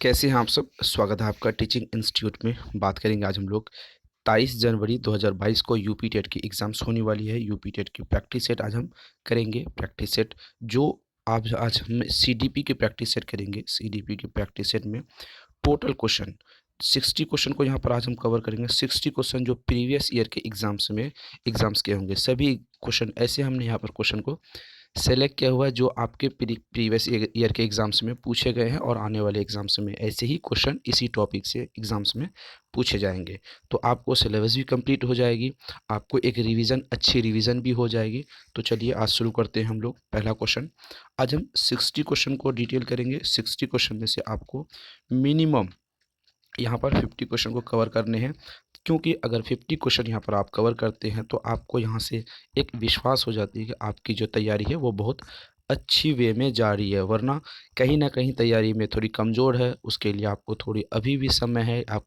कैसे हैं आप सब। स्वागत है आपका टीचिंग इंस्टीट्यूट में। बात करेंगे आज हम लोग 23 जनवरी 2022 को यूपी टेट की एग्ज़ाम्स होने वाली है। यूपी टेट की प्रैक्टिस सेट आज हम करेंगे। प्रैक्टिस सेट जो आज हम सीडीपी की प्रैक्टिस सेट करेंगे। सीडीपी की प्रैक्टिस सेट में टोटल क्वेश्चन 60 क्वेश्चन को यहाँ पर आज हम कवर करेंगे। 60 क्वेश्चन जो प्रीवियस ईयर के एग्ज़ाम्स के होंगे। सभी क्वेश्चन ऐसे हमने यहाँ पर क्वेश्चन को सेलेक्ट किया हुआ है जो आपके प्रीवियस ईयर के एग्ज़ाम्स में पूछे गए हैं और आने वाले एग्ज़ाम्स में ऐसे ही क्वेश्चन इसी टॉपिक से एग्ज़ाम्स में पूछे जाएंगे। तो आपको सिलेबस भी कंप्लीट हो जाएगी, आपको एक अच्छी रिवीजन भी हो जाएगी। तो चलिए आज शुरू करते हैं हम लोग। पहला क्वेश्चन, आज हम 60 क्वेश्चन को डिटेल करेंगे। 60 क्वेश्चन में से आपको मिनिमम यहाँ पर 50 क्वेश्चन को कवर करने हैं, क्योंकि अगर 50 क्वेश्चन यहाँ पर आप कवर करते हैं तो आपको यहाँ से एक विश्वास हो जाती है कि आपकी जो तैयारी है वो बहुत अच्छी वे में जा रही है। वरना कहीं ना कहीं तैयारी में थोड़ी कमज़ोर है, उसके लिए आपको थोड़ी अभी भी समय है। आप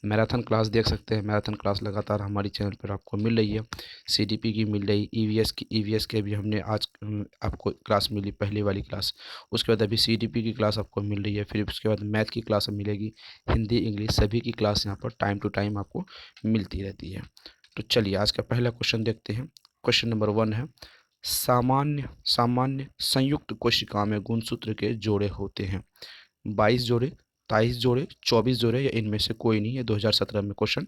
मैराथन क्लास देख सकते हैं। मैराथन क्लास लगातार हमारी चैनल पर आपको मिल रही है। सीडीपी की मिल रही, ईवीएस के भी हमने आज आपको क्लास मिली, पहली वाली क्लास। उसके बाद अभी सीडीपी की क्लास आपको मिल रही है। फिर उसके बाद मैथ की क्लास मिलेगी, हिंदी इंग्लिश सभी की क्लास यहाँ पर टाइम टू टाइम आपको मिलती रहती है। तो चलिए आज का पहला क्वेश्चन देखते हैं। क्वेश्चन नंबर 1 है, सामान्य सामान्य संयुक्त कोशिका में गुणसूत्र के जोड़े होते हैं। 22 जोड़े, 23 जोड़े, 24 जोड़े या इनमें से कोई नहीं। है 2017 में क्वेश्चन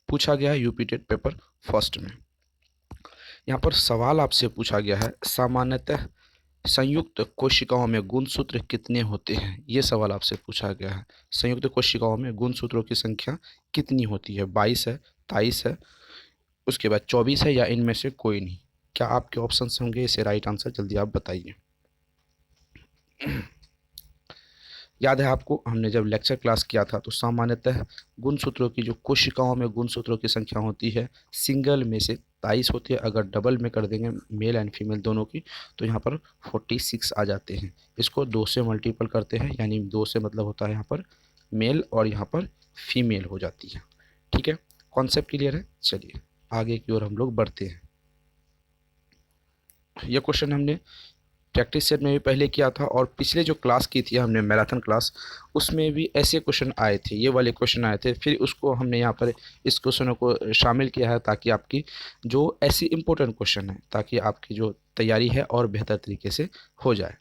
पूछा गया है यूपी टेट पेपर फर्स्ट में। यहाँ पर सवाल आपसे पूछा गया है, सामान्यतः संयुक्त कोशिकाओं में गुणसूत्र कितने होते हैं। ये सवाल आपसे पूछा गया है। संयुक्त कोशिकाओं में गुणसूत्रों की संख्या कितनी होती है। 22 है, 23 है, उसके बाद 24 है या इनमें से कोई नहीं। क्या आपके ऑप्शंस होंगे इसे राइट आंसर, जल्दी आप बताइए। याद है आपको, हमने जब लेक्चर क्लास किया था तो सामान्यतः गुणसूत्रों की जो कोशिकाओं में गुणसूत्रों की संख्या होती है सिंगल में से 23 होती है। अगर डबल में कर देंगे मेल एंड फीमेल दोनों की तो यहाँ पर 46 आ जाते हैं। इसको 2 से मल्टीपल करते हैं, यानी 2 से मतलब होता है यहाँ पर मेल और यहाँ पर फीमेल हो जाती है। ठीक है, कॉन्सेप्ट क्लियर है। चलिए आगे की ओर हम लोग बढ़ते हैं। यह क्वेश्चन हमने प्रैक्टिस सेट में भी पहले किया था और पिछले जो क्लास की थी हमने मैराथन क्लास, उसमें भी ऐसे क्वेश्चन आए थे, ये वाले क्वेश्चन आए थे। फिर उसको हमने यहाँ पर इस क्वेश्चनों को शामिल किया है ताकि आपकी जो ऐसी इंपॉर्टेंट क्वेश्चन है ताकि आपकी जो तैयारी है और बेहतर तरीके से हो जाए।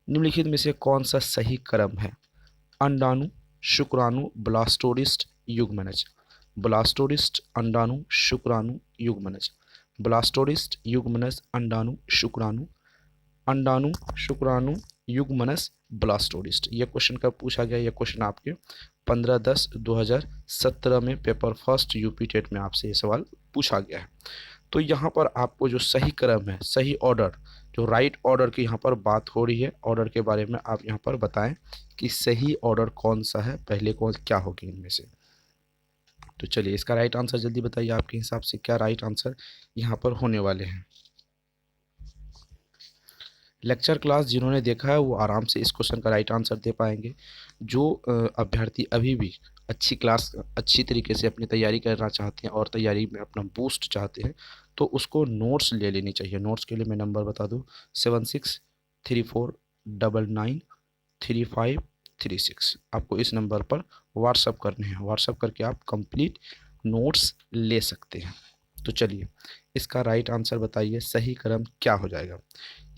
निम्नलिखित में से कौन सा सही क्रम है। अंडाणु, शुक्राणु, ब्लास्टोडिस्ट, युग्मनज। ब्लास्टोडिस्ट, अंडाणु, शुक्राणु, युग्मनज। ब्लास्टोडिस्ट, युग्मनज, अंडाणु, शुक्राणु, अंडाणु, शुक्राणु, युग्मनज, ब्लास्टोडिस्ट। यह क्वेश्चन कब पूछा गया। यह क्वेश्चन आपके 15/10/2017 में पेपर फर्स्ट यूपी टेट में आपसे ये सवाल पूछा गया है। तो यहाँ पर आपको जो सही क्रम है, सही ऑर्डर, जो राइट ऑर्डर की यहाँ पर बात हो रही है, ऑर्डर के बारे में आप यहाँ पर बताएं कि सही ऑर्डर कौन सा है, पहले कौन क्या होगी इनमें से। तो चलिए इसका राइट आंसर जल्दी बताइए, आपके हिसाब से क्या राइट आंसर यहाँ पर होने वाले हैं। लेक्चर क्लास जिन्होंने देखा है वो आराम से इस क्वेश्चन का राइट आंसर दे पाएंगे। जो अभ्यर्थी अभी भी अच्छी तरीके से अपनी तैयारी करना चाहते हैं और तैयारी में अपना बूस्ट चाहते हैं तो उसको नोट्स ले लेनी चाहिए। नोट्स के लिए मैं नंबर बता दूँ, 7634993536। आपको इस नंबर पर व्हाट्सअप करने हैं। व्हाट्सअप करके आप कंप्लीट नोट्स ले सकते हैं। तो चलिए इसका राइट आंसर बताइए, सही क्रम क्या हो जाएगा।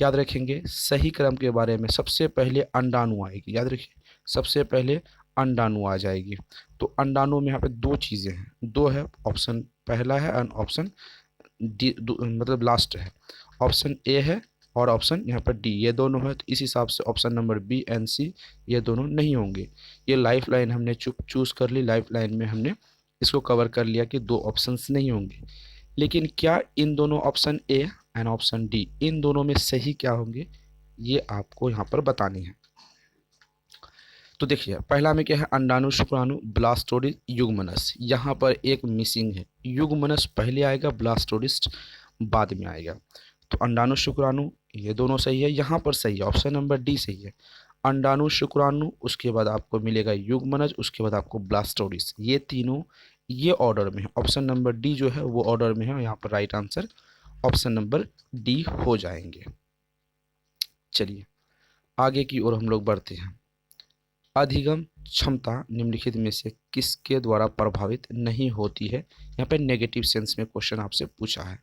याद रखेंगे सही क्रम के बारे में सबसे पहले अंडाणु आएगी। याद रखिए सबसे पहले अंडाणु आ जाएगी। तो अंडाणु में यहाँ पे दो चीज़ें हैं, दो है, ऑप्शन पहला है और ऑप्शन डी, मतलब लास्ट है। ऑप्शन ए है और ऑप्शन यहाँ पर डी, ये दोनों है। तो इस हिसाब से ऑप्शन नंबर बी एंड सी ये दोनों नहीं होंगे। ये लाइफ लाइन हमने चूज़ कर ली। लाइफ लाइन में हमने इसको कवर कर लिया कि दो ऑप्शंस नहीं होंगे। लेकिन क्या इन दोनों option A and option D, इन दोनों में सही क्या होंगे ये आपको यहाँ पर बताने हैं। तो देखिए पहला में क्या है, अंडाणु, शुक्राणु, ब्लास्टोडिस्ट, युग्मनज। यहाँ पर एक मिसिंग है, युग्मनज पहले आएगा, ब्लास्टोडिस्ट बाद में आएगा। तो अंडाणु शुक्राणु ये दोनों सही है, यहाँ पर सही है, ऑप्शन नंबर डी सही है। अंडाणु शुक्राणु, उसके बाद आपको मिलेगा युग्मनज, उसके बाद आपको ब्लास्टोडिस्ट। ये तीनों ये ऑर्डर में है। ऑप्शन नंबर डी जो है वो ऑर्डर में है। यहाँ पर right answer option number D हो जाएंगे। चलिए आगे की ओर हम लोग बढ़ते हैं। अधिगम क्षमता निम्नलिखित में से किसके द्वारा प्रभावित नहीं होती है। यहाँ पे नेगेटिव सेंस में क्वेश्चन आपसे पूछा है।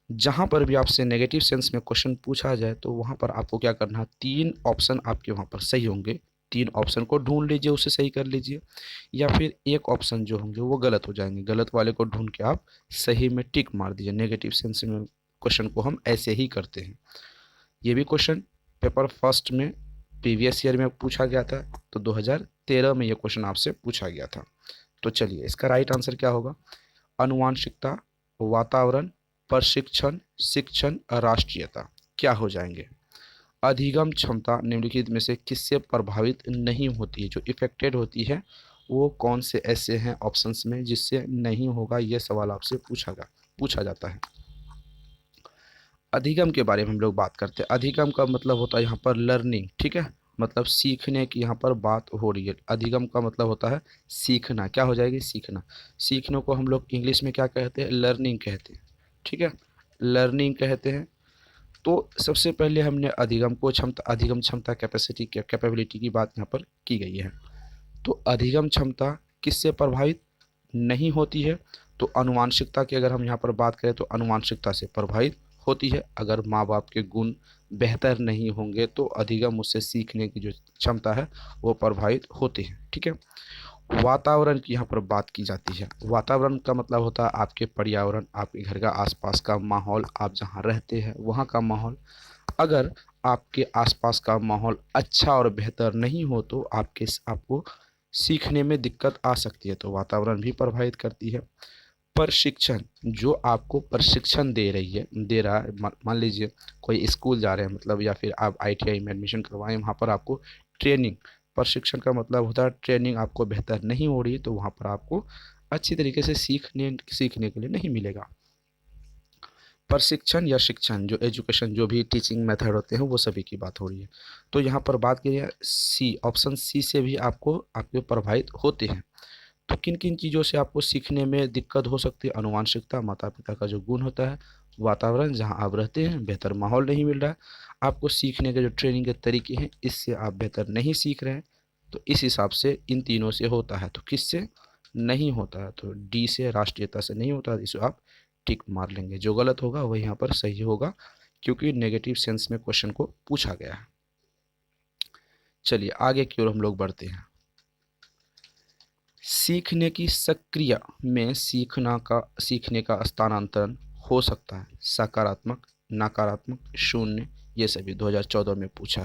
जहाँ पर भी आपसे नेगेटिव सेंस में क्वेश्चन पूछा जाए तो वहाँ पर आपको क्या करना है, 3 ऑप्शन आपके वहाँ पर सही होंगे, 3 ऑप्शन को ढूंढ लीजिए, उसे सही कर लीजिए, या फिर एक ऑप्शन जो होंगे वो गलत हो जाएंगे, गलत वाले को ढूंढ के आप सही में टिक मार दीजिए। नेगेटिव सेंस में क्वेश्चन को हम ऐसे ही करते हैं। ये भी क्वेश्चन पेपर फर्स्ट में प्रीवियस ईयर में पूछा गया था, तो 2013 में ये क्वेश्चन आपसे पूछा गया था। तो चलिए इसका राइट आंसर क्या होगा, आनुवांशिकता, वातावरण, प्रशिक्षण, शिक्षण, राष्ट्रीयता क्या हो जाएंगे। अधिगम क्षमता निम्नलिखित में से किससे प्रभावित नहीं होती है, जो इफेक्टेड होती है वो कौन से ऐसे हैं ऑप्शंस में जिससे नहीं होगा, ये सवाल आपसे पूछा जाता है। अधिगम के बारे में हम लोग बात करते हैं। अधिगम का मतलब होता है यहाँ पर लर्निंग, ठीक है, मतलब सीखने की यहाँ पर बात हो रही है। अधिगम का मतलब होता है सीखना, क्या हो जाएगी, सीखना। सीखने को हम लोग इंग्लिश में क्या कहते हैं, लर्निंग कहते हैं, ठीक है, लर्निंग कहते हैं। तो सबसे पहले हमने अधिगम क्षमता कैपेबिलिटी की बात यहाँ पर की गई है। तो अधिगम क्षमता किससे प्रभावित नहीं होती है, तो आनुवांशिकता की अगर हम यहाँ पर बात करें तो आनुवांशिकता से प्रभावित होती है। अगर माँ बाप के गुण बेहतर नहीं होंगे तो अधिगम उससे सीखने की जो क्षमता है वो प्रभावित होती है, ठीक है। वातावरण की यहाँ पर बात की जाती है। वातावरण का मतलब होता है आपके पर्यावरण, आपके घर का आसपास का माहौल, आप जहाँ रहते हैं वहाँ का माहौल। अगर आपके आसपास का माहौल अच्छा और बेहतर नहीं हो तो आपको सीखने में दिक्कत आ सकती है, तो वातावरण भी प्रभावित करती है। प्रशिक्षण, जो आपको प्रशिक्षण दे रहा है, मान लीजिए कोई स्कूल जा रहे हैं मतलब, या फिर आप आईटीआई में एडमिशन करवाएं, वहाँ पर आपको ट्रेनिंग, प्रशिक्षण का मतलब होता है ट्रेनिंग आपको बेहतर नहीं हो रही है तो वहाँ पर आपको अच्छी तरीके से सीखने के लिए नहीं मिलेगा। प्रशिक्षण या शिक्षण, जो एजुकेशन, जो भी टीचिंग मेथड होते हैं वो सभी की बात हो रही है। तो यहाँ पर बात करिए सी, ऑप्शन सी से भी आपके प्रभावित होते हैं। तो किन किन चीज़ों से आपको सीखने में दिक्कत हो सकती है, आनुवांशिकता, माता पिता का जो गुण होता है, वातावरण जहाँ आप रहते हैं बेहतर माहौल नहीं मिल रहा है, आपको सीखने के जो ट्रेनिंग के तरीके हैं इससे आप बेहतर नहीं सीख रहे हैं। तो इस हिसाब से इन तीनों से होता है, तो किससे नहीं होता है, तो डी से, राष्ट्रीयता से नहीं होता, इसे आप टिक मार लेंगे। जो गलत होगा वह यहाँ पर सही होगा क्योंकि नेगेटिव सेंस में क्वेश्चन को पूछा गया है। चलिए आगे की ओर हम लोग बढ़ते हैं। सीखने की प्रक्रिया में सीखने का स्थानांतरण हो सकता है, सकारात्मक, नकारात्मक, शून्य, ये सभी 2014 में पूछा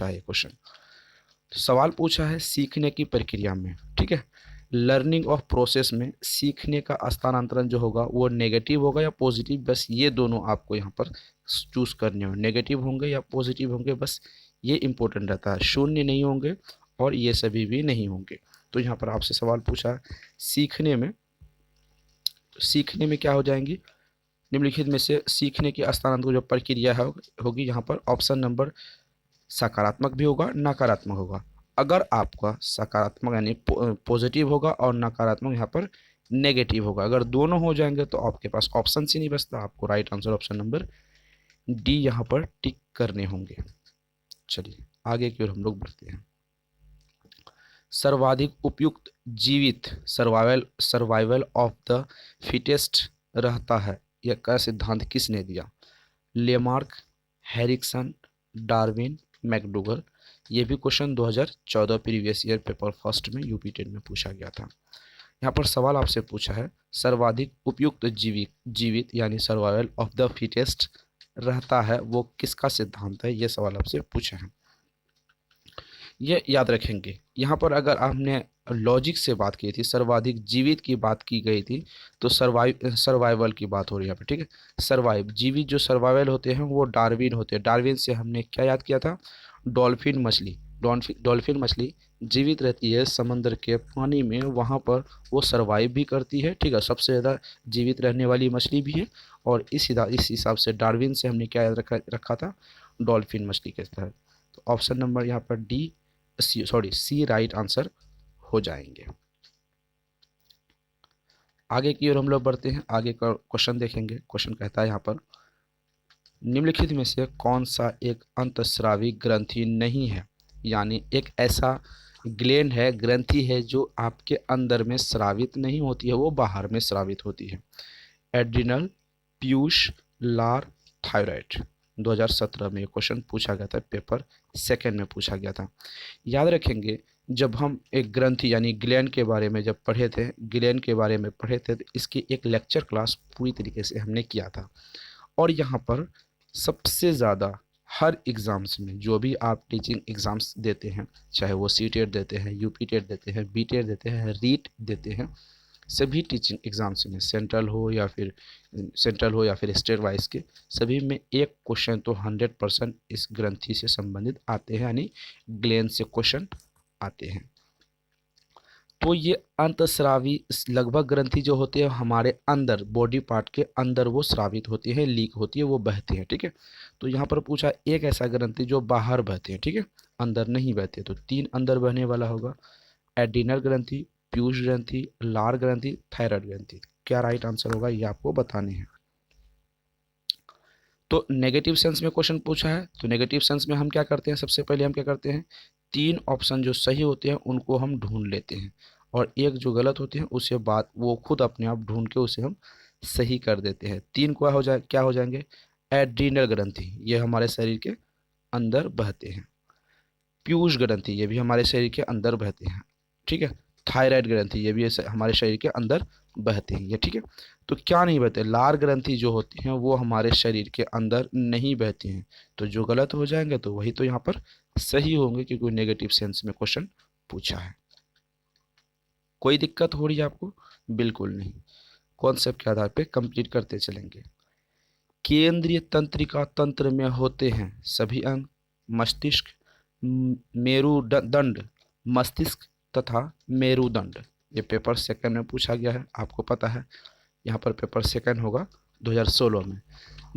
है क्वेश्चन। तो सवाल पूछा है सीखने की प्रक्रिया में, ठीक है, लर्निंग ऑफ प्रोसेस में सीखने का स्थानांतरण जो होगा वो नेगेटिव होगा या पॉजिटिव, बस ये दोनों आपको यहाँ पर चूज करने हो, नेगेटिव होंगे या पॉजिटिव होंगे, बस ये इंपॉर्टेंट रहता है। शून्य नहीं होंगे और ये सभी भी नहीं होंगे। तो यहाँ पर आपसे सवाल पूछा है सीखने में क्या हो जाएंगी, निम्नलिखित में से सीखने की स्थानांतरण जो प्रक्रिया होगी, यहाँ पर ऑप्शन नंबर सकारात्मक भी होगा, नकारात्मक होगा। अगर आपका सकारात्मक यानी पॉजिटिव होगा और नकारात्मक यहाँ पर नेगेटिव होगा, अगर दोनों हो जाएंगे तो आपके पास ऑप्शन ही नहीं बचता, आपको right answer option number D यहाँ पर टिक करने होंगे। चलिए आगे की ओर हम लोग बढ़ते हैं। सर्वाधिक उपयुक्त जीवित, सर्वाइवल ऑफ द फिटेस्ट रहता है, यह का सिद्धांत किसने दिया, लेमार्क, हैरिक्सन, डार्विन, मैकडूगल। ये भी question 2014 previous year paper first में यूपी टेट में पूछा गया था। यहाँ पर सवाल आपसे पूछा है सर्वाधिक उपयुक्त जीवित यानी सर्वाइवल ऑफ द फिटेस्ट रहता है वो किसका सिद्धांत है, ये सवाल आपसे पूछा है। ये याद रखेंगे। यहाँ पर अगर आपने लॉजिक से बात की थी, सर्वाधिक जीवित की बात की गई थी, तो सर्वाइवल की बात हो रही है यहाँ पर, ठीक है। जीवित जो सर्वाइवल होते हैं वो डार्विन होते हैं। डार्विन से हमने क्या याद किया था, डॉल्फिन मछली। डॉल्फिन मछली जीवित रहती है समंदर के पानी में, वहाँ पर वो सर्वाइव भी करती है, ठीक है, सबसे ज़्यादा जीवित रहने वाली मछली भी है। और इस हिसाब से डार्विन से हमने क्या याद रखा था, डॉल्फिन मछली के तहत। तो ऑप्शन नंबर यहाँ पर सी राइट आंसर हो जाएंगे। आगे की ओर हम लोग बढ़ते हैं, आगे का क्वेश्चन देखेंगे। क्वेश्चन कहता है यहाँ पर निम्नलिखित में से कौन सा एक अंतःस्रावी ग्रंथि नहीं है, यानी एक ऐसा ग्लैंड है, ग्रंथि है, जो आपके अंदर में स्रावित नहीं होती है, वो बाहर में स्रावित होती है। एड्रिनल, पीयूष, लार, थायराइड। 2017 में ये क्वेश्चन पूछा गया था, पेपर सेकंड में पूछा गया था। याद रखेंगे, जब हम एक ग्रंथि यानी ग्लैंड के बारे में जब पढ़े थे, ग्लैंड के बारे में पढ़े थे, तो इसकी एक लेक्चर क्लास पूरी तरीके से हमने किया था। और यहाँ पर सबसे ज़्यादा हर एग्ज़ाम्स में, जो भी आप टीचिंग एग्ज़ाम्स देते हैं, चाहे वो सी-टेट देते हैं, यूपी-टेट देते हैं, बी-टेट देते हैं, रीट देते हैं, सभी टीचिंग एग्ज़ाम्स में सेंट्रल हो या फिर स्टेट वाइज के, सभी में एक क्वेश्चन तो 100% इस ग्रंथि से संबंधित आते हैं, यानी ग्लैंड से क्वेश्चन आते हैं। तो ये अंतस्रावी लगभग ग्रंथि जो होती है हमारे अंदर, बॉडी पार्ट के अंदर वो स्रावित होती है, लीक होती है, वो बहती है। ठीक है, तो यहाँ पर पूछा एक ऐसा ग्रंथि जो बाहर बहते हैं, ठीक है, अंदर नहीं बहते, तो 3 अंदर बहने वाला होगा, एड्रिनल ग्रंथि, पीयूष ग्रंथि, लार ग्रंथि, थायराइड ग्रंथि। क्या राइट आंसर होगा, ये आपको बताने हैं। तो नेगेटिव सेंस में क्वेश्चन पूछा है, तो नेगेटिव सेंस में हम क्या करते हैं, सबसे पहले हम क्या करते हैं, 3 ऑप्शन जो सही होते हैं उनको हम ढूंढ लेते हैं, और एक जो गलत होते हैं उसके बाद वो खुद अपने आप ढूंढ के उसे हम सही कर देते हैं। 3 क्या हो जाएंगे, एड्रीनल ग्रंथि, ये हमारे शरीर के अंदर बहते हैं, पीयूष ग्रंथि, ये भी हमारे शरीर के अंदर बहते हैं, ठीक है, थायराइड ग्रंथि, ये भी हमारे शरीर के अंदर बहते हैं, ये ठीक है। तो क्या नहीं बहते, लार ग्रंथि जो होती हैं वो हमारे शरीर के अंदर नहीं बहती हैं, तो जो गलत हो जाएंगे तो वही तो यहाँ पर सही होंगे, क्योंकि नेगेटिव सेंस में क्वेश्चन पूछा है। कोई दिक्कत हो रही है आपको, बिल्कुल नहीं, कॉन्सेप्ट के आधार पे कंप्लीट करते चलेंगे। केंद्रीय तंत्रिका तंत्र में होते हैं सभी अंग, मस्तिष्क, मेरुदंड, मस्तिष्क तथा मेरुदंड। ये पेपर सेकंड में पूछा गया है, आपको पता है, यहाँ पर पेपर सेकंड होगा 2016 में।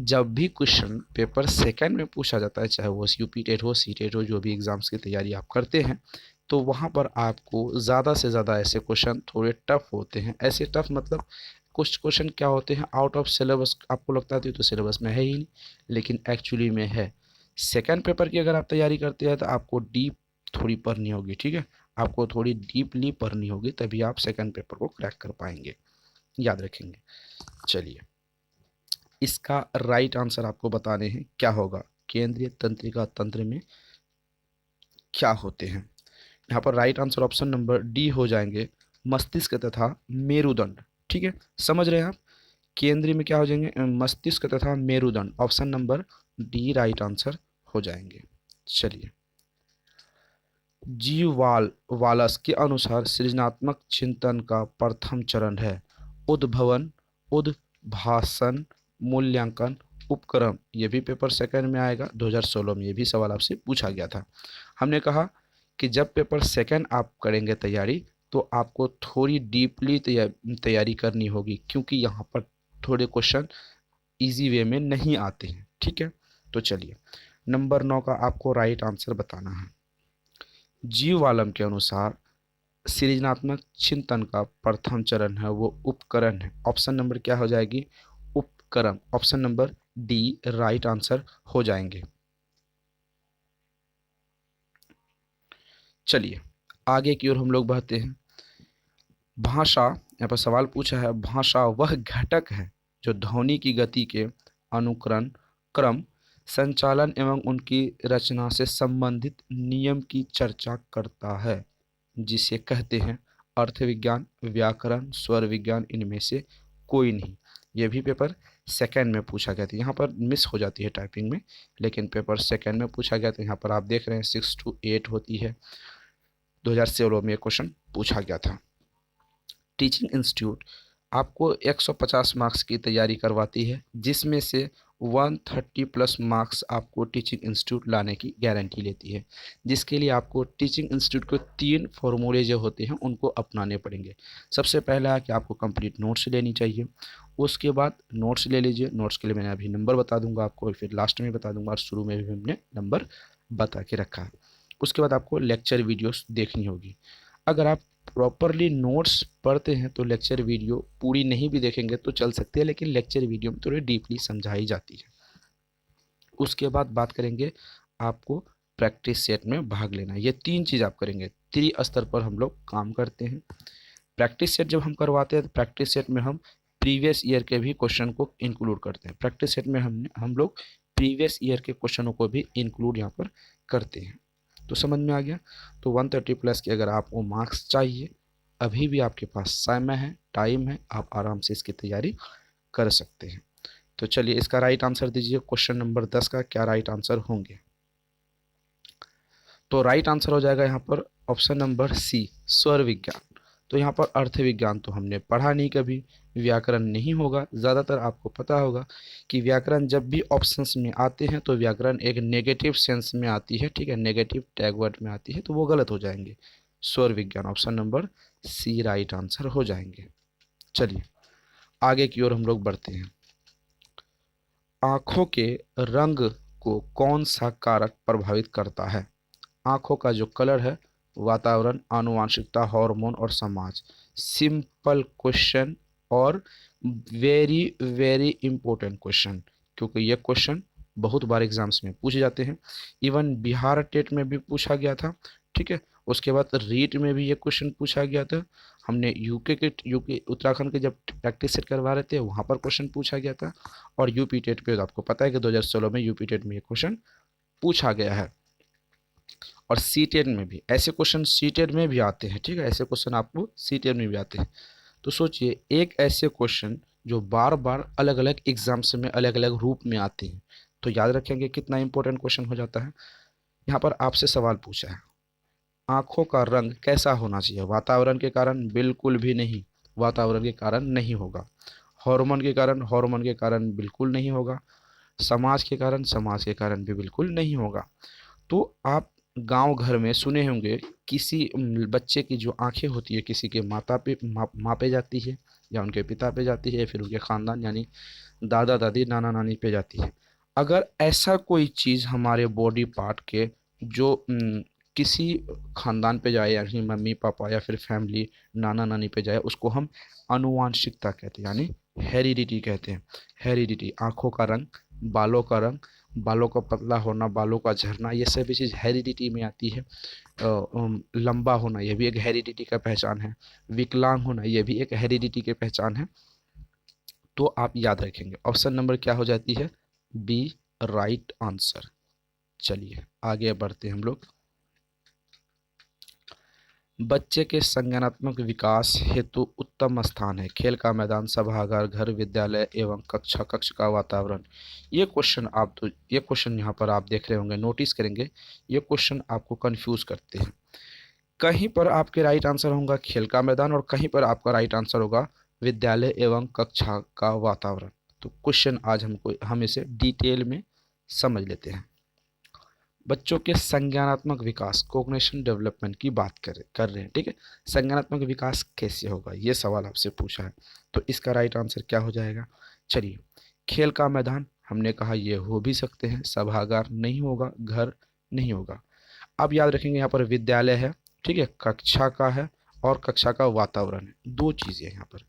जब भी क्वेश्चन पेपर सेकंड में पूछा जाता है, चाहे वो यूपी-टेट हो, सी-टेट हो, जो भी एग्ज़ाम्स की तैयारी आप करते हैं, तो वहाँ पर आपको ज़्यादा से ज़्यादा ऐसे क्वेश्चन थोड़े टफ होते हैं। ऐसे टफ मतलब कुछ क्वेश्चन क्या होते हैं, आउट ऑफ सिलेबस, आपको लगता है तो सिलेबस में है ही नहीं, लेकिन एक्चुअली में है। सेकंड पेपर की अगर आप तैयारी करते हैं तो आपको डीप थोड़ी पढ़नी होगी, ठीक है, आपको थोड़ी डीपली पढ़नी होगी, तभी आप सेकंड पेपर को क्रैक कर पाएंगे, याद रखेंगे। चलिए, इसका राइट आंसर आपको बताने हैं, क्या होगा, केंद्रीय तंत्रिका तंत्र में क्या होते हैं। यहाँ पर right answer option number D हो जाएंगे, मस्तिष्क तथा मेरुदंड। ठीक है, समझ रहे हैं आप, केंद्रीय में क्या हो जाएंगे, मस्तिष्क तथा मेरुदंड, option number D right answer हो जाएंगे। चलिए, वालस के अनुसार सृजनात्मक चिंतन का प्रथम चरण है उद्भवन, उद्भासन, मूल्यांकन, उपक्रम। ये भी पेपर सेकंड में आएगा 2016 में, ये भी सवाल आपसे पूछा गया था। हमने कहा कि जब पेपर सेकंड आप करेंगे तैयारी, तो आपको थोड़ी डीपली तैयारी करनी होगी, क्योंकि यहाँ पर थोड़े क्वेश्चन इजी वे में नहीं आते हैं। ठीक है, तो चलिए, नंबर 9 का आपको राइट आंसर बताना है। जीवालम के अनुसार सृजनात्मक चिंतन का प्रथम चरण है वो उपकरण है, ऑप्शन नंबर क्या हो जाएगी, उपकरण, option number D right answer हो जाएंगे। चलिए, आगे की ओर हम लोग बढ़ते हैं। भाषा, यहाँ पर सवाल पूछा है, भाषा वह घटक है जो ध्वनि की गति के अनुकरण, क्रम, संचालन एवं उनकी रचना से संबंधित नियम की चर्चा करता है, जिसे कहते हैं अर्थ विज्ञान, व्याकरण, स्वर विज्ञान, इनमें से कोई नहीं। ये भी पेपर सेकंड में पूछा गया था, यहाँ पर मिस हो जाती है टाइपिंग में, लेकिन पेपर सेकंड में पूछा गया था। यहाँ पर आप देख रहे हैं 6 to 8 होती है, 2016 में क्वेश्चन पूछा गया था। टीचिंग इंस्टीट्यूट आपको 150 मार्क्स की तैयारी करवाती है, जिसमें से 130 प्लस मार्क्स आपको टीचिंग इंस्टीट्यूट लाने की गारंटी लेती है, जिसके लिए आपको टीचिंग इंस्टीट्यूट को 3 फॉर्मूले जो होते हैं उनको अपनाने पड़ेंगे। सबसे पहला है कि आपको कंप्लीट नोट्स लेनी चाहिए, उसके बाद नोट्स ले लीजिए, नोट्स के लिए मैंने अभी नंबर बता दूंगा आपको, फिर लास्ट में बता दूंगा, और शुरू में भी हमने नंबर बता के रखा है। उसके बाद आपको लेक्चर वीडियोस देखनी होगी। अगर आप प्रॉपरली नोट्स पढ़ते हैं तो लेक्चर वीडियो पूरी नहीं भी देखेंगे तो चल सकती है, लेकिन लेक्चर वीडियो में थोड़ी डीपली समझाई जाती है। उसके बाद बात करेंगे आपको प्रैक्टिस सेट में भाग लेना, ये 3 चीज़ आप करेंगे, त्रिस्तर पर हम लोग काम करते हैं। प्रैक्टिस सेट जब हम करवाते हैं तो प्रैक्टिस सेट में हम प्रीवियस ईयर के भी क्वेश्चन को इंक्लूड करते हैं। प्रैक्टिस सेट में हम लोग प्रीवियस ईयर के क्वेश्चनों को भी इंक्लूड यहाँ पर करते हैं। तो समझ में आ गया। तो 130 प्लस के अगर आपको मार्क्स चाहिए, अभी भी आपके पास समय है, टाइम है, आप आराम से इसकी तैयारी कर सकते हैं। तो चलिए इसका राइट आंसर दीजिए। क्वेश्चन नंबर 10 का क्या राइट आंसर होंगे? तो राइट आंसर हो जाएगा यहाँ पर ऑप्शन नंबर सी, स्वर विज्ञान। तो यहाँ पर अर्थ विज्ञान तो हमने पढ़ा नहीं कभी, व्याकरण नहीं होगा। ज़्यादातर आपको पता होगा कि व्याकरण जब भी ऑप्शंस में आते हैं तो व्याकरण एक नेगेटिव सेंस में आती है, ठीक है, नेगेटिव टैग वर्ड में आती है, तो वो गलत हो जाएंगे। स्वर विज्ञान option number C right answer हो जाएंगे। चलिए आगे की ओर हम लोग बढ़ते हैं। आँखों के रंग को कौन सा कारक प्रभावित करता है? आँखों का जो कलर है, वातावरण, आनुवंशिकता, हार्मोन और समाज। सिंपल क्वेश्चन और वेरी वेरी इंपॉर्टेंट क्वेश्चन, क्योंकि ये क्वेश्चन बहुत बार एग्जाम्स में पूछे जाते हैं। इवन बिहार टेट में भी पूछा गया था, ठीक है। उसके बाद रीट में भी ये क्वेश्चन पूछा गया था। हमने यूके उत्तराखंड के जब प्रैक्टिस सेट करवा रहे थे वहाँ पर क्वेश्चन पूछा गया था। और यूपी टेट पे तो आपको पता है कि 2016 में यूपी टेट में ये क्वेश्चन पूछा गया है। और सी टेट में भी ऐसे क्वेश्चन सी टेट में भी आते हैं, ठीक है, ऐसे क्वेश्चन आपको सी टेट में भी आते हैं। तो सोचिए एक ऐसे क्वेश्चन जो बार बार अलग अलग एग्जाम्स में अलग अलग रूप में आते हैं, तो याद रखेंगे कितना इंपॉर्टेंट क्वेश्चन हो जाता है। यहाँ पर आपसे सवाल पूछा है, आँखों का रंग कैसा होना चाहिए? वातावरण के कारण? बिल्कुल भी नहीं, वातावरण के कारण नहीं होगा। हार्मोन के कारण? हार्मोन के कारण बिल्कुल नहीं होगा। समाज के कारण? समाज के कारण भी बिल्कुल नहीं होगा। तो आप गांव घर में सुने होंगे किसी बच्चे की जो आंखें होती है किसी के माता पे मापे जाती है, या उनके पिता पे जाती है, या फिर उनके खानदान यानी दादा दादी नाना नानी पे जाती है। अगर ऐसा कोई चीज़ हमारे बॉडी पार्ट के जो किसी खानदान पे जाए, यानी मम्मी पापा या फिर फैमिली नाना नानी पे जाए, उसको हम आनुवांशिकता कहते हैं, यानी हेरिडिटी कहते हैं। हेरिडिटी, आँखों का रंग, बालों का रंग, बालों का पतला होना, बालों का झड़ना, ये सभी चीज़ हेरिडिटी में आती है। लंबा होना ये भी एक हेरिडिटी का पहचान है। विकलांग होना ये भी एक हेरिडिटी की पहचान है। तो आप याद रखेंगे ऑप्शन नंबर क्या हो जाती है? B right answer. चलिए आगे बढ़ते हैं हम लोग। बच्चे के संज्ञानात्मक विकास हेतु उत्तम स्थान है? खेल का मैदान, सभागार, घर, विद्यालय एवं कक्षा, कक्ष का वातावरण। ये क्वेश्चन यहाँ पर आप देख रहे होंगे, नोटिस करेंगे, ये क्वेश्चन आपको कंफ्यूज करते हैं। कहीं पर आपके राइट आंसर होगा खेल का मैदान और कहीं पर आपका राइट आंसर होगा विद्यालय एवं कक्षा का वातावरण। तो क्वेश्चन आज हम इसे डिटेल में समझ लेते हैं। बच्चों के संज्ञानात्मक विकास, कोग्निशन डेवलपमेंट की बात कर रहे हैं, ठीक है। संज्ञानात्मक विकास कैसे होगा, ये सवाल आपसे पूछा है। तो इसका राइट आंसर क्या हो जाएगा? चलिए, खेल का मैदान हमने कहा ये हो भी सकते हैं, सभागार नहीं होगा, घर नहीं होगा। अब याद रखेंगे यहाँ पर विद्यालय है, ठीक है, कक्षा का है और कक्षा का वातावरण है, दो चीज़ें यहाँ पर।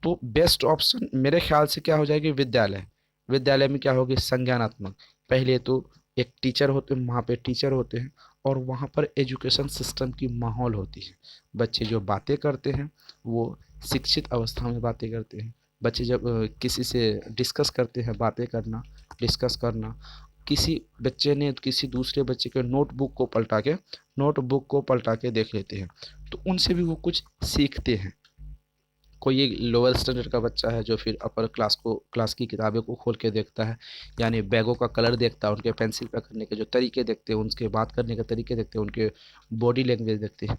तो बेस्ट ऑप्शन मेरे ख्याल से क्या हो जाएगी? विद्यालय। विद्यालय में क्या होगी? संज्ञानात्मक। पहले तो एक टीचर होते हैं, वहाँ पे टीचर होते हैं और वहाँ पर एजुकेशन सिस्टम की माहौल होती है। बच्चे जो बातें करते हैं वो शिक्षित अवस्था में बातें करते हैं। बच्चे जब किसी से डिस्कस करते हैं, बातें करना, डिस्कस करना, किसी बच्चे ने किसी दूसरे बच्चे के नोटबुक को पलटा के देख लेते हैं, तो उनसे भी वो कुछ सीखते हैं। कोई एक लोअर स्टैंडर्ड का बच्चा है जो फिर अपर क्लास की किताबों को खोल के देखता है, यानी बैगों का कलर देखता है, उनके पेंसिल पकड़ने के जो तरीके देखते हैं, उनके बात करने के तरीके देखते हैं, उनके बॉडी लैंग्वेज देखते हैं।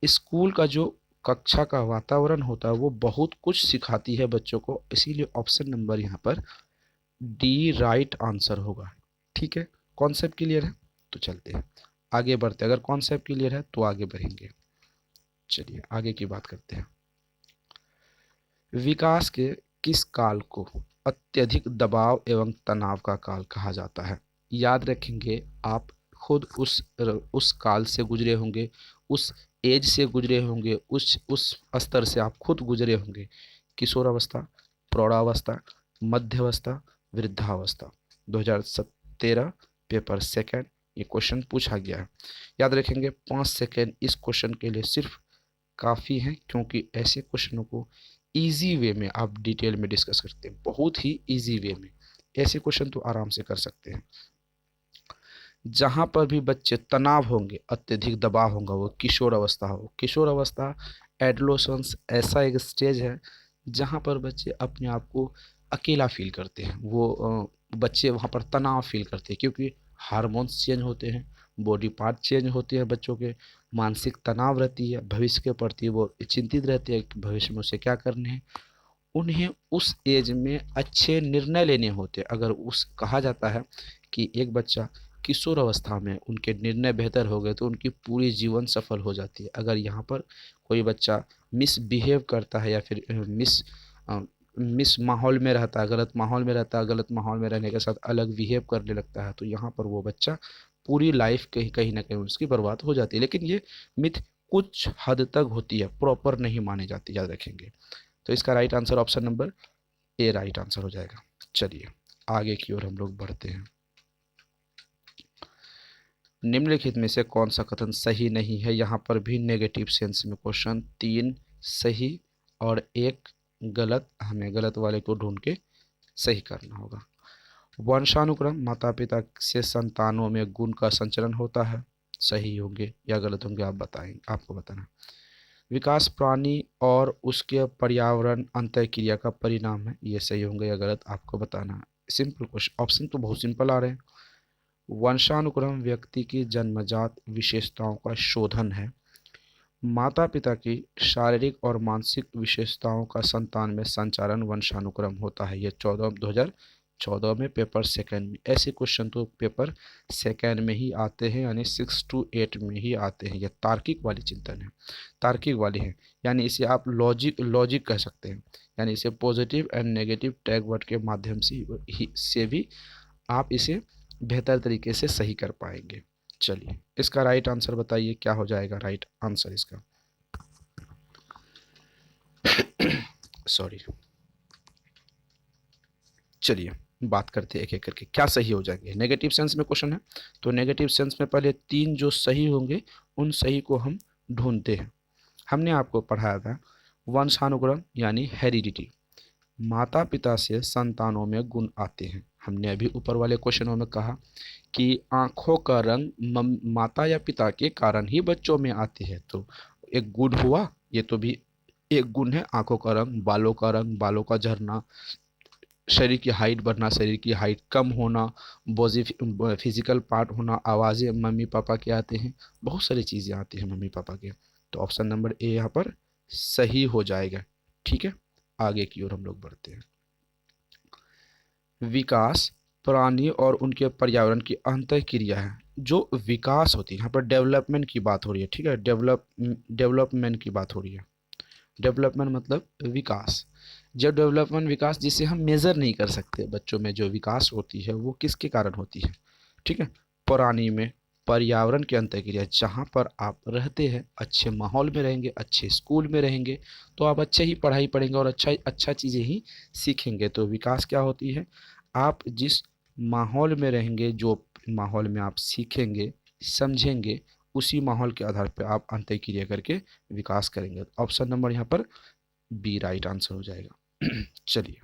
स्कूल का जो कक्षा का वातावरण होता है वो बहुत कुछ सिखाती है बच्चों को, इसीलिए ऑप्शन नंबर यहाँ पर डी राइट आंसर होगा। ठीक है, कॉन्सेप्ट क्लियर है? तो चलते हैं आगे बढ़ते हैं। अगर कॉन्सेप्ट क्लियर है तो आगे बढ़ेंगे। चलिए आगे की बात करते हैं। विकास के किस काल को अत्यधिक दबाव एवं तनाव का काल कहा जाता है? याद रखेंगे, आप खुद उस काल से गुजरे होंगे, उस एज से गुजरे होंगे, उस स्तर से आप खुद गुजरे होंगे। किशोरावस्था, प्रौढ़ावस्था, मध्यावस्था, वृद्धावस्था। 2013 पेपर सेकंड ये क्वेश्चन पूछा गया है। याद रखेंगे 5 सेकेंड इस क्वेश्चन के लिए सिर्फ काफ़ी हैं, क्योंकि ऐसे क्वेश्चनों को इजी वे में आप डिटेल में डिस्कस करते हैं, बहुत ही इजी वे में। ऐसे क्वेश्चन तो आराम से कर सकते हैं। जहाँ पर भी बच्चे तनाव होंगे, अत्यधिक दबाव होगा, वो किशोर अवस्था हो। किशोर अवस्था एडोलेसेंस ऐसा एक स्टेज है जहाँ पर बच्चे अपने आप को अकेला फील करते हैं। वो बच्चे वहाँ पर तनाव फील करते हैं, क्योंकि हार्मोन्स चेंज होते हैं, बॉडी पार्ट चेंज होते हैं, बच्चों के मानसिक तनाव रहती है, भविष्य के प्रति वो चिंतित रहते हैं कि भविष्य में उसे क्या करने हैं। उन्हें उस एज में अच्छे निर्णय लेने होते हैं। अगर उस कहा जाता है कि एक बच्चा किशोर अवस्था में उनके निर्णय बेहतर हो गए तो उनकी पूरी जीवन सफल हो जाती है। अगर यहाँ पर कोई बच्चा मिसबिहेव करता है या फिर मिस माहौल में रहता है, गलत माहौल में रहता है, गलत माहौल में रहने के साथ अलग बिहेव करने लगता है, तो यहाँ पर वो बच्चा पूरी लाइफ कहीं कहीं ना कहीं उसकी बर्बाद हो जाती है। लेकिन ये मिथ कुछ हद तक होती है, प्रॉपर नहीं मानी जाती, याद रखेंगे। तो इसका right answer option number A right answer हो जाएगा। चलिए आगे की ओर हम लोग बढ़ते हैं। निम्नलिखित में से कौन सा कथन सही नहीं है? यहाँ पर भी नेगेटिव सेंस में क्वेश्चन, 3 सही और 1 गलत। हमें गलत वाले को ढूंढ के सही करना होगा। वंशानुक्रम, माता पिता से संतानों में गुण का संचरण होता है। सही होंगे या गलत होंगे आप बताएंगे, आपको बताना। विकास प्राणी और उसके पर्यावरण अंतःक्रिया का परिणाम है। ये सही होंगे या गलत आपको बताना है। सिंपल क्वेश्चन, ऑप्शन तो बहुत सिंपल आ रहे हैं। वंशानुक्रम व्यक्ति की जन्मजात विशेषताओं का शोधन है। माता पिता की शारीरिक और मानसिक विशेषताओं का संतान में संचारण वंशानुक्रम होता है। ये 2014 में पेपर सेकंड में। ऐसे क्वेश्चन तो पेपर सेकंड में ही आते हैं, यानी 6 to 8 में ही आते हैं। ये तार्किक वाली चिंतन है, तार्किक वाली है, यानी इसे आप लॉजिक कह सकते हैं। यानी इसे positive and negative tag word के माध्यम से भी आप इसे बेहतर तरीके से सही कर पाएंगे। चलिए इसका राइट आंसर बताइए, क्या हो जाएगा राइट आंसर इसका? सॉरी, चलिए बात करते हैं एक एक करके क्या सही हो जाएंगे। नेगेटिव सेंस में क्वेश्चन है, तो नेगेटिव सेंस में पहले 3 जो सही होंगे उन सही को हम ढूंढते हैं। हमने आपको पढ़ाया था वंशानुक्रम यानी हेरिडिटी, माता पिता से संतानों में गुण आते हैं। हमने अभी ऊपर वाले क्वेश्चनों में कहा कि आँखों का रंग माता या पिता के कारण ही बच्चों में आते हैं, तो एक गुण हुआ, ये तो भी एक गुण है। आँखों का रंग, बालों का झड़ना, शरीर की हाइट बढ़ना, शरीर की हाइट कम होना, बॉडी फिजिकल पार्ट होना, आवाज़ें मम्मी पापा के आते हैं, बहुत सारी चीज़ें आती हैं मम्मी पापा के। तो ऑप्शन नंबर ए यहाँ पर सही हो जाएगा। ठीक है, आगे की ओर हम लोग बढ़ते हैं। विकास प्राणी और उनके पर्यावरण की अंतःक्रिया है। जो विकास होती है, यहाँ पर डेवलपमेंट की बात हो रही है। ठीक है, डेवलपमेंट की बात हो रही है। डेवलपमेंट मतलब विकास। जब डेवलपमेंट विकास जिसे हम मेज़र नहीं कर सकते, बच्चों में जो विकास होती है वो किसके कारण होती है? ठीक है, प्राणी में पर्यावरण की अंतःक्रिया, जहाँ पर आप रहते हैं, अच्छे माहौल में रहेंगे, अच्छे स्कूल में रहेंगे, तो आप अच्छे ही पढ़ाई पढ़ेंगे और अच्छा चीज़ें ही सीखेंगे। तो विकास क्या होती है? आप जिस माहौल में रहेंगे, जो माहौल में आप सीखेंगे समझेंगे, उसी माहौल के आधार पर आप अंतःक्रिया करके विकास करेंगे। ऑप्शन नंबर यहाँ पर बी राइट आंसर हो जाएगा। चलिए,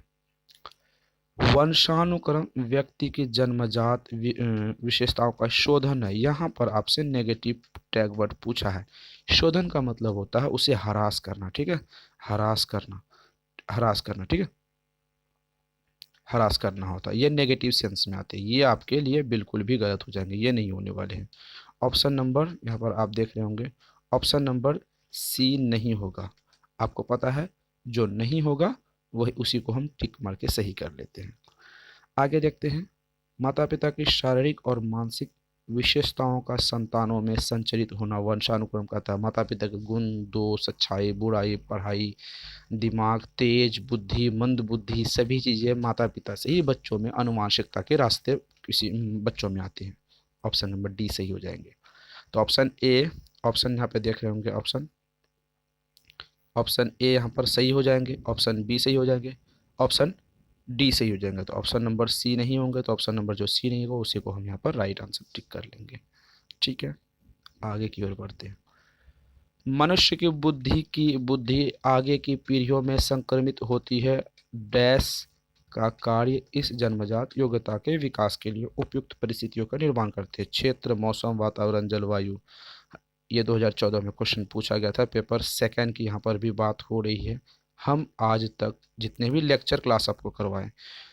वंशानुक्रम व्यक्ति की जन्मजात विशेषताओं का शोधन है। यहाँ पर आपसे नेगेटिव टैग वर्ड पूछा है। शोधन का मतलब होता है उसे हरास करना। ठीक है, हरास करना, हरास करना, ठीक है, हरास करना होता है। ये नेगेटिव सेंस में आते हैं। ये आपके लिए बिल्कुल भी गलत हो जाएंगे, ये नहीं होने वाले हैं। ऑप्शन नंबर यहाँ पर आप देख रहे होंगे, ऑप्शन नंबर सी नहीं होगा। आपको पता है जो नहीं होगा वही उसी को हम टिक मार के सही कर लेते हैं। आगे देखते हैं। माता पिता की शारीरिक और मानसिक विशेषताओं का संतानों में संचरित होना वंशानुक्रम का था। माता पिता के गुण, दोष, अच्छाई, बुराई, पढ़ाई, दिमाग, तेज बुद्धि, मंद बुद्धि, सभी चीज़ें माता पिता से ही बच्चों में अनुवांशिकता के रास्ते किसी बच्चों में आती हैं। ऑप्शन नंबर डी सही हो जाएंगे। तो ऑप्शन ए, ऑप्शन यहाँ पे देख रहे होंगे, ऑप्शन ए यहाँ पर सही हो जाएंगे, ऑप्शन बी सही हो जाएंगे, ऑप्शन डी सही हो जाएंगे। तो ऑप्शन नंबर सी नहीं होंगे, तो ऑप्शन नंबर जो सी नहीं होगा उसी को हम यहाँ पर राइट आंसर टिक कर लेंगे। ठीक है, आगे की ओर बढ़ते हैं। मनुष्य की बुद्धि आगे की पीढ़ियों में संक्रमित होती है। डैश का कार्य इस जन्मजात योग्यता के विकास के लिए उपयुक्त परिस्थितियों का निर्माण करते हैं। क्षेत्र, मौसम, वातावरण, जलवायु। ये 2014 में क्वेश्चन पूछा गया था। पेपर सेकंड की यहाँ पर भी बात हो रही है। हम आज तक जितने भी लेक्चर क्लास आपको करवाएं,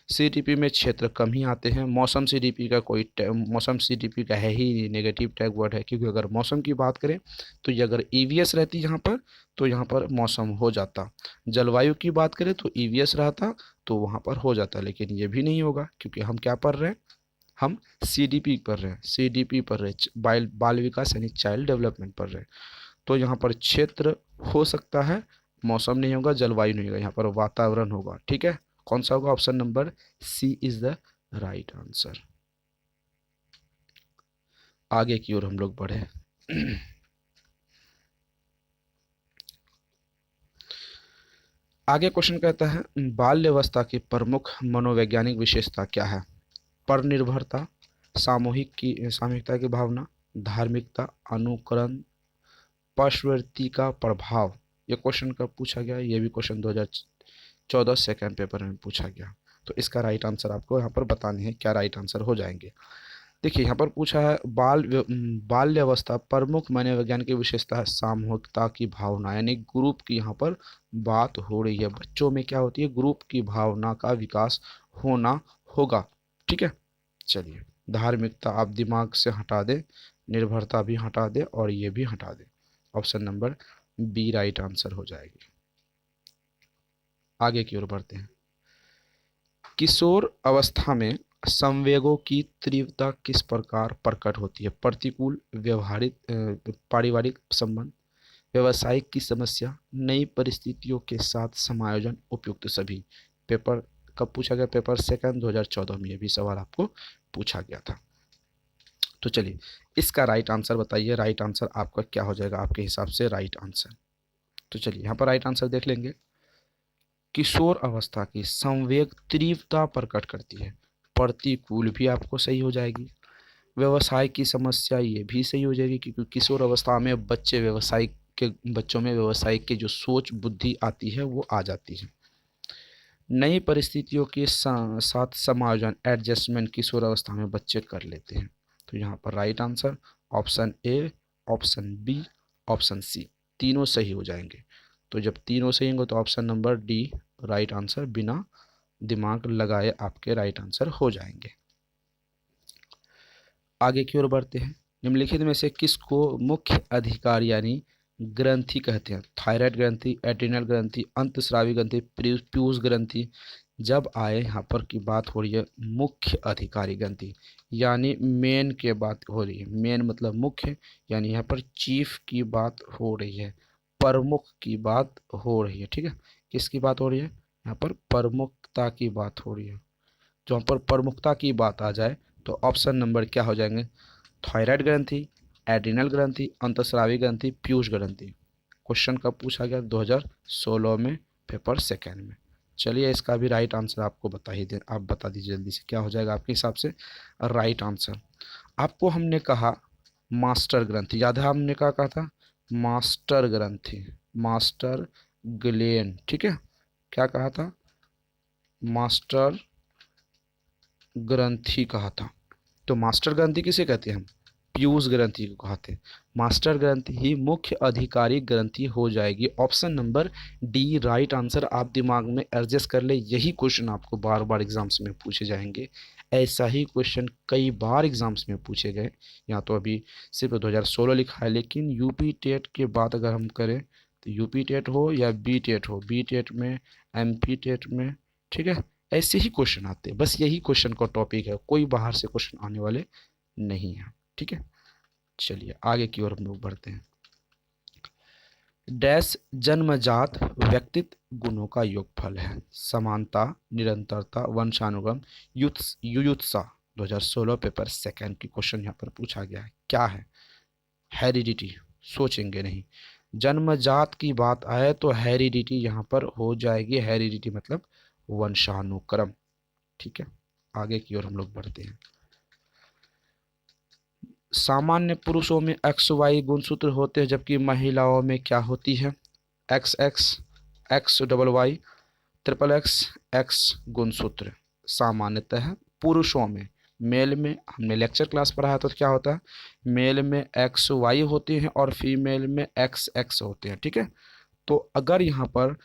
सीडीपी में क्षेत्र कम ही आते हैं। मौसम सीडीपी का मौसम सीडीपी का है ही नेगेटिव टैग वर्ड है, क्योंकि अगर मौसम की बात करें तो ये अगर ईवीएस रहती यहाँ पर तो यहाँ पर मौसम हो जाता। जलवायु की बात करें तो ईवीएस रहता तो वहाँ पर हो जाता, लेकिन ये भी नहीं होगा क्योंकि हम क्या पढ़ रहे हैं, हम सीडीपी पढ़ रहे हैं। सीडीपी पढ़ रहे हैं, बाल विकास यानी चाइल्ड डेवलपमेंट पढ़ रहे हैं। तो यहाँ पर क्षेत्र हो सकता है, मौसम नहीं होगा, जलवायु नहीं होगा, यहाँ पर वातावरण होगा। ठीक है, कौन सा होगा? Option number C is the right answer. आगे की ओर हम लोग बढ़े। आगे क्वेश्चन कहता है बाल्यावस्था की प्रमुख मनोवैज्ञानिक विशेषता क्या है? पर निर्भरता, सामूहिकता की भावना, धार्मिकता, अनुकरण, पार्श्ववर्ती का प्रभाव। ये क्वेश्चन कब पूछा गया? ये भी क्वेश्चन 2014 सेकेंड पेपर में पूछा गया। तो इसका राइट आंसर आपको यहाँ पर बताने हैं, क्या राइट आंसर हो जाएंगे। देखिए यहाँ पर पूछा है बाल्यावस्था प्रमुख मनोवैज्ञानिक की विशेषता है सामूहिकता की भावना, यानी ग्रुप की यहाँ पर बात हो रही है। बच्चों में क्या होती है? ग्रुप की भावना का विकास होना होगा। ठीक है, चलिए। धार्मिकता आप दिमाग से हटा दें, निर्भरता भी हटा दें और ये भी हटा दें। Option number B right answer हो जाएगी। आगे की ओर बढ़ते हैं। किशोर अवस्था में संवेगों की तीव्रता किस प्रकार प्रकट होती है? प्रतिकूल, व्यवहारिक, पारिवारिक संबंध, व्यवसायिक की समस्या, नई परिस्थितियों के साथ समायोजन, उपयुक्त सभी। पेपर कब पूछा गया? पेपर सेकंड 2014 में ये भी सवाल आपको पूछा गया था। तो चलिए इसका राइट आंसर बताइए। राइट आंसर आपका क्या हो जाएगा आपके हिसाब से राइट आंसर? तो चलिए यहाँ पर राइट आंसर देख लेंगे। किशोर अवस्था की संवेग तीव्रता प्रकट करती है। प्रतिकूल भी आपको सही हो जाएगी। व्यवसाय की समस्या ये भी सही हो जाएगी, क्योंकि किशोर अवस्था में बच्चों में व्यवसायिक की जो सोच बुद्धि आती है वो आ जाती है। नई परिस्थितियों के साथ समायोजन एडजस्टमेंट किशोर अवस्था में बच्चे कर लेते हैं। तो यहाँ पर right answer option A, option B, option C तीनों सही हो जाएंगे। तो जब तीनों सही होंगे तो option number D right answer बिना दिमाग लगाए आपके राइट आंसर हो जाएंगे। आगे की ओर बढ़ते हैं। निम्नलिखित में से किसको मुख्य अधिकार यानी ग्रंथि कहते हैं? थायराइड ग्रंथि, एड्रिनल ग्रंथि, अंतस्रावी ग्रंथि, पीयूष ग्रंथि। जब आए यहाँ पर की बात हो रही है मुख्य अधिकारी ग्रंथि, यानी मेन के बात हो रही है। मेन मतलब मुख्य, यानी यहाँ पर चीफ की बात हो रही है, प्रमुख की बात हो रही है। ठीक है, किसकी बात हो रही है? यहाँ पर प्रमुखता की बात हो रही है। जहाँ पर प्रमुखता की बात आ जाए तो ऑप्शन नंबर क्या हो जाएंगे? थायराइड ग्रंथि, एड्रिनल ग्रंथि, अंतस्रावी ग्रंथि, पीयूष ग्रंथि। क्वेश्चन कब पूछा गया? 2016 में पेपर सेकेंड में। चलिए इसका भी राइट आंसर आपको बता ही दे, आप बता दीजिए जल्दी से क्या हो जाएगा आपके हिसाब से राइट आंसर। आपको हमने कहा मास्टर ग्रंथि, याद है हमने क्या कहा था? मास्टर ग्रंथि, मास्टर ग्लैंड। ठीक है, क्या कहा था? मास्टर ग्रंथि कहा था। तो मास्टर ग्रंथि किसे कहते हैं हम? पीयूष ग्रंथि को कहते हैं। मास्टर ग्रंथि ही मुख्य अधिकारी ग्रंथि हो जाएगी। Option number D right answer. आप दिमाग में एडजस्ट कर ले, यही क्वेश्चन आपको बार बार एग्जाम्स में पूछे जाएंगे। ऐसा ही क्वेश्चन कई बार एग्जाम्स में पूछे गए। यहाँ तो अभी सिर्फ 2016 लिखा है, लेकिन यूपी टेट के बाद अगर हम करें तो यूपी टेट हो या बी टेट हो, बी टेट में, एमपी टेट में, ठीक है, ऐसे ही क्वेश्चन आते हैं। बस यही क्वेश्चन का टॉपिक है, कोई बाहर से क्वेश्चन आने वाले नहीं है। ठीक है, चलिए आगे की ओर हम लोग बढ़ते हैं। डैश जन्मजात व्यक्तित्व गुणों का योगफल है? समानता, निरंतरता, वंशानुगम, युयुत्सा। 2016 पेपर सेकंड की क्वेश्चन यहाँ पर पूछा गया है। क्या है? हेरिडिटी। सोचेंगे नहीं, जन्मजात की बात आए तो हेरिडिटी यहाँ पर हो जाएगी। हेरिडिटी मतलब वंशानुक्रम। ठीक है, आगे की ओर हम लोग बढ़ते हैं। सामान्य पुरुषों में एक्स वाई गुणसूत्र होते हैं, जबकि महिलाओं में क्या होती है? X X, X double Y, triple X, X गुणसूत्र सामान्यतः पुरुषों में। मेल में हमने लेक्चर क्लास पढ़ा तो क्या होता है, मेल में एक्स वाई होती हैं और फीमेल में एक्स एक्स होते हैं। ठीक है, तो अगर यहाँ पर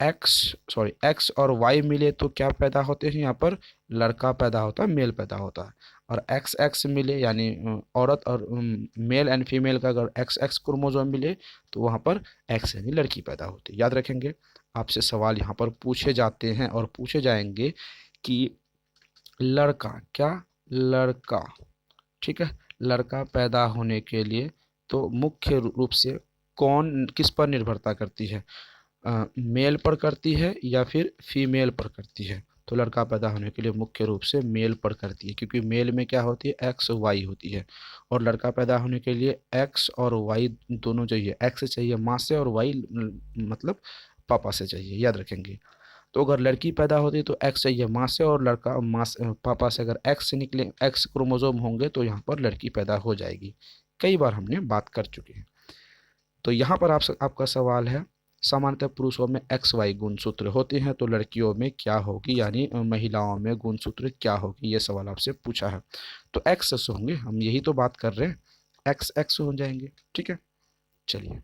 एक्स और वाई मिले तो क्या पैदा होते हैं? यहाँ पर लड़का पैदा होता है, मेल पैदा होता है। और एक्स एक्स मिले यानी औरत और मेल एंड फीमेल का अगर एक्स एक्स क्रोमोसोम मिले तो वहाँ पर एक्स यानी लड़की पैदा होती है। याद रखेंगे, आपसे सवाल यहाँ पर पूछे जाते हैं और पूछे जाएंगे कि लड़का क्या, लड़का, ठीक है, लड़का पैदा होने के लिए तो मुख्य रूप से कौन किस पर निर्भरता करती है? मेल पर करती है या फिर फीमेल पर करती है? तो लड़का पैदा होने के लिए मुख्य रूप से मेल पर करती है, क्योंकि मेल में क्या होती है, एक्स वाई होती है। और लड़का पैदा होने के लिए एक्स और वाई दोनों चाहिए, एक्स चाहिए माँ से और वाई मतलब पापा से चाहिए। याद रखेंगे, तो अगर लड़की पैदा होती है तो एक्स चाहिए माँ से, और लड़का माँ से पापा से अगर एक्स से निकले, एक्स क्रोमोसोम होंगे तो यहाँ पर लड़की पैदा हो जाएगी। कई बार हमने बात कर चुके हैं। तो यहाँ पर आपका सवाल है, सामान्यतः पुरुषों में एक्स वाई गुणसूत्र होते हैं तो लड़कियों में क्या होगी, यानी महिलाओं में गुणसूत्र क्या होगी, ये सवाल आपसे पूछा है। तो एक्स होंगे, हम यही तो बात कर रहे हैं, एक्स एक्स हो जाएंगे। ठीक है, चलिए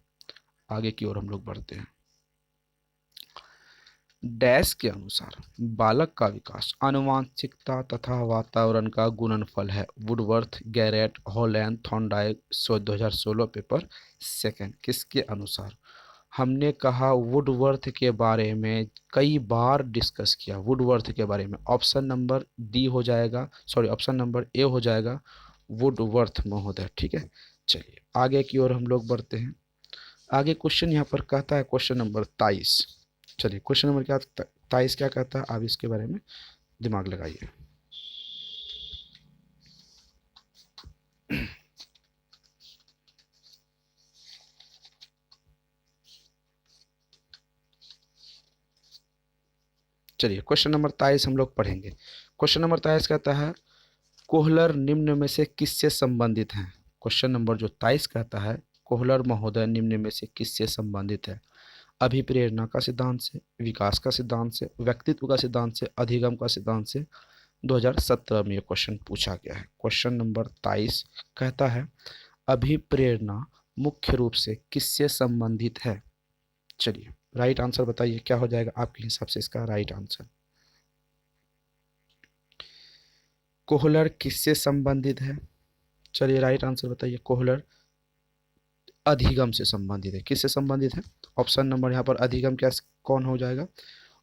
आगे की ओर हम लोग बढ़ते हैं। डैश के अनुसार बालक का विकास आनुवंशिकता तथा वातावरण का गुणनफल है। Woodworth, Garrett, Holland, Thorndike 2016 paper second. किसके अनुसार? हमने कहा वुडवर्थ के बारे में कई बार डिस्कस किया, वुडवर्थ के बारे में। ऑप्शन नंबर डी हो जाएगा, सॉरी ऑप्शन नंबर ए हो जाएगा वुडवर्थ महोदय। ठीक है, चलिए आगे की ओर हम लोग बढ़ते हैं। आगे क्वेश्चन यहाँ पर कहता है क्वेश्चन नंबर 23। चलिए क्वेश्चन नंबर क्या 23 क्या कहता है, आप इसके बारे में दिमाग लगाइए। चलिए क्वेश्चन नंबर 23 हम लोग पढ़ेंगे। क्वेश्चन नंबर 23 कहता है कोहलर निम्न में से किससे संबंधित हैं? क्वेश्चन नंबर जो 23 कहता है कोहलर महोदय निम्न में से किससे संबंधित है? अभिप्रेरणा का सिद्धांत से, विकास का सिद्धांत से, व्यक्तित्व का सिद्धांत से, अधिगम का सिद्धांत से। 2017 में ये क्वेश्चन पूछा गया है। क्वेश्चन नंबर 23 कहता है अभिप्रेरणा मुख्य रूप से किससे संबंधित है? चलिए राइट आंसर बताइए, क्या हो जाएगा आपके हिसाब से इसका राइट आंसर? कोहलर किससे संबंधित है? चलिए राइट आंसर बताइए। कोहलर अधिगम से संबंधित है। किससे संबंधित है? ऑप्शन नंबर यहाँ पर अधिगम क्या कौन हो जाएगा?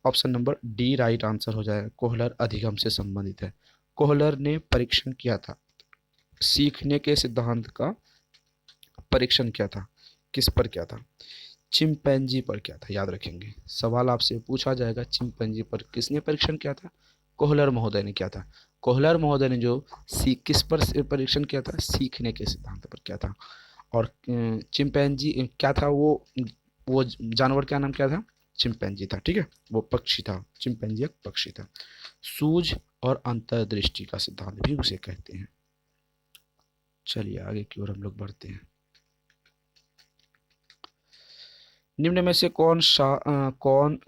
Option number D right answer हो जाएगा, कोहलर अधिगम से संबंधित है। कोहलर ने परीक्षण किया था, सीखने के सिद्धांत का परीक्षण किया था। किस पर किया था? चिंपैंजी पर किया था। याद रखेंगे, सवाल आपसे पूछा जाएगा चिंपैंजी पर किसने परीक्षण किया था? कोहलर महोदय ने किया था। कोहलर महोदय ने जो किस पर परीक्षण किया था? सीखने के सिद्धांत पर किया था। और चिंपैंजी क्या था? वो जानवर क्या नाम क्या था? चिंपैंजी था। ठीक है, वो पक्षी था, चिंपैंजी एक पक्षी था। सूझ और अंतर्दृष्टि का सिद्धांत भी उसे कहते हैं। चलिए आगे की ओर हम लोग बढ़ते हैं। निम्न में से कौन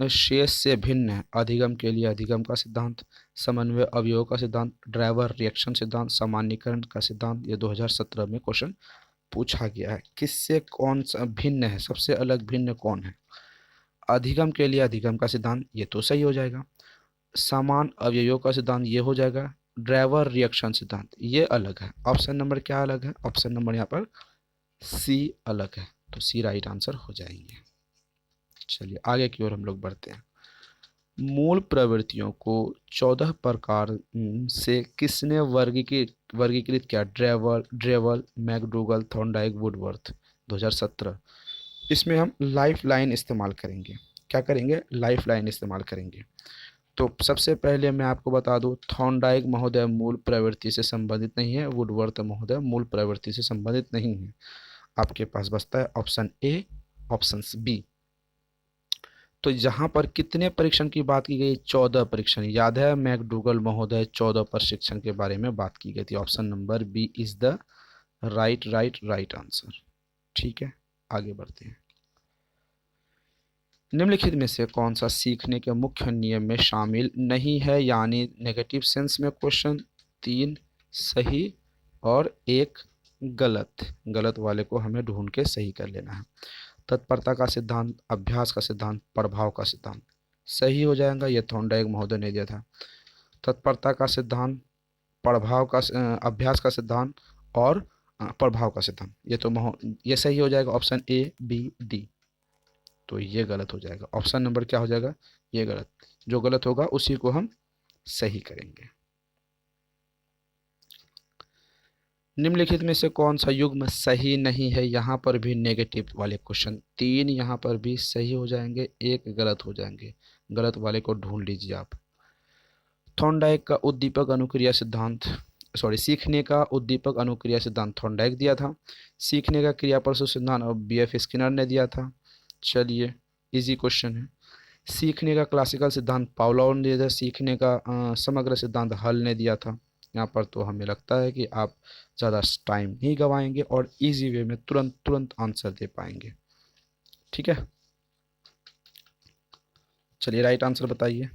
शेष से भिन्न है? अधिगम के लिए अधिगम का सिद्धांत, समन्वय अवयव का सिद्धांत, ड्राइवर रिएक्शन सिद्धांत, सामान्यीकरण का सिद्धांत। ये 2017 में क्वेश्चन पूछा गया है। किससे कौन सा भिन्न है, सबसे अलग भिन्न कौन है? अधिगम के लिए अधिगम का सिद्धांत, ये तो सही हो जाएगा। समान अवयवों का सिद्धांत, ये हो जाएगा। ड्राइवर रिएक्शन सिद्धांत, ये अलग है। ऑप्शन नंबर क्या अलग है? ऑप्शन नंबर यहाँ पर सी अलग है, तो सी राइट आंसर हो जाएंगे। चलिए आगे की ओर हम लोग बढ़ते हैं। मूल प्रवृत्तियों को 14 प्रकार से किसने वर्गीकृत किया? ड्रेवल, मैकडूगल, थॉर्नडाइक, वुडवर्थ। 2017। इसमें हम लाइफ लाइन इस्तेमाल करेंगे। क्या करेंगे? लाइफ लाइन इस्तेमाल करेंगे। तो सबसे पहले मैं आपको बता दूं, थॉर्नडाइक महोदय मूल प्रवृत्ति से संबंधित नहीं है, वुडवर्थ महोदय मूल प्रवृत्ति से संबंधित नहीं है। आपके पास बचता है ऑप्शन ए, ऑप्शन बी। तो यहाँ पर कितने परीक्षण की बात की गई? 14 परीक्षण। याद है मैकडूगल महोदय 14 परीक्षण के बारे में बात की गई थी। Option number B is the right answer. ठीक है, आगे बढ़ते हैं। निम्नलिखित में से कौन सा सीखने के मुख्य नियम में शामिल नहीं है, यानी नेगेटिव सेंस में क्वेश्चन? 3 सही और 1 गलत। गलत वाले को हमें ढूंढ के सही कर लेना है। तत्परता का सिद्धांत, अभ्यास का सिद्धांत, प्रभाव का सिद्धांत। सही हो जाएगा, ये थॉर्नडाइक महोदय ने दिया था। तत्परता का सिद्धांत, प्रभाव का अभ्यास का सिद्धांत और प्रभाव का सिद्धांत, ये सही हो जाएगा। Option A B D. तो ये गलत हो जाएगा। ऑप्शन नंबर क्या हो जाएगा? ये गलत। जो गलत होगा उसी को हम सही करेंगे। निम्नलिखित में से कौन सा युग्म सही नहीं है? यहाँ पर भी नेगेटिव वाले क्वेश्चन। 3 यहाँ पर भी सही हो जाएंगे, 1 गलत हो जाएंगे। गलत वाले को ढूंढ लीजिए आप। थॉर्नडाइक का उद्दीपक अनुक्रिया सिद्धांत, सीखने का उद्दीपक अनुक्रिया सिद्धांत थॉर्नडाइक दिया था। सीखने का क्रिया प्रस्तुत सिद्धांत और बीएफ स्किनर ने दिया था। चलिए, इजी क्वेश्चन है। सीखने का क्लासिकल सिद्धांत पावलोव ने दिया था। सीखने का समग्र सिद्धांत हल ने दिया था। यहाँ पर तो हमें लगता है कि आप ज़्यादा टाइम नहीं गवाएंगे और इजी वे में तुरंत आंसर दे पाएंगे। ठीक है, चलिए राइट आंसर बताइए।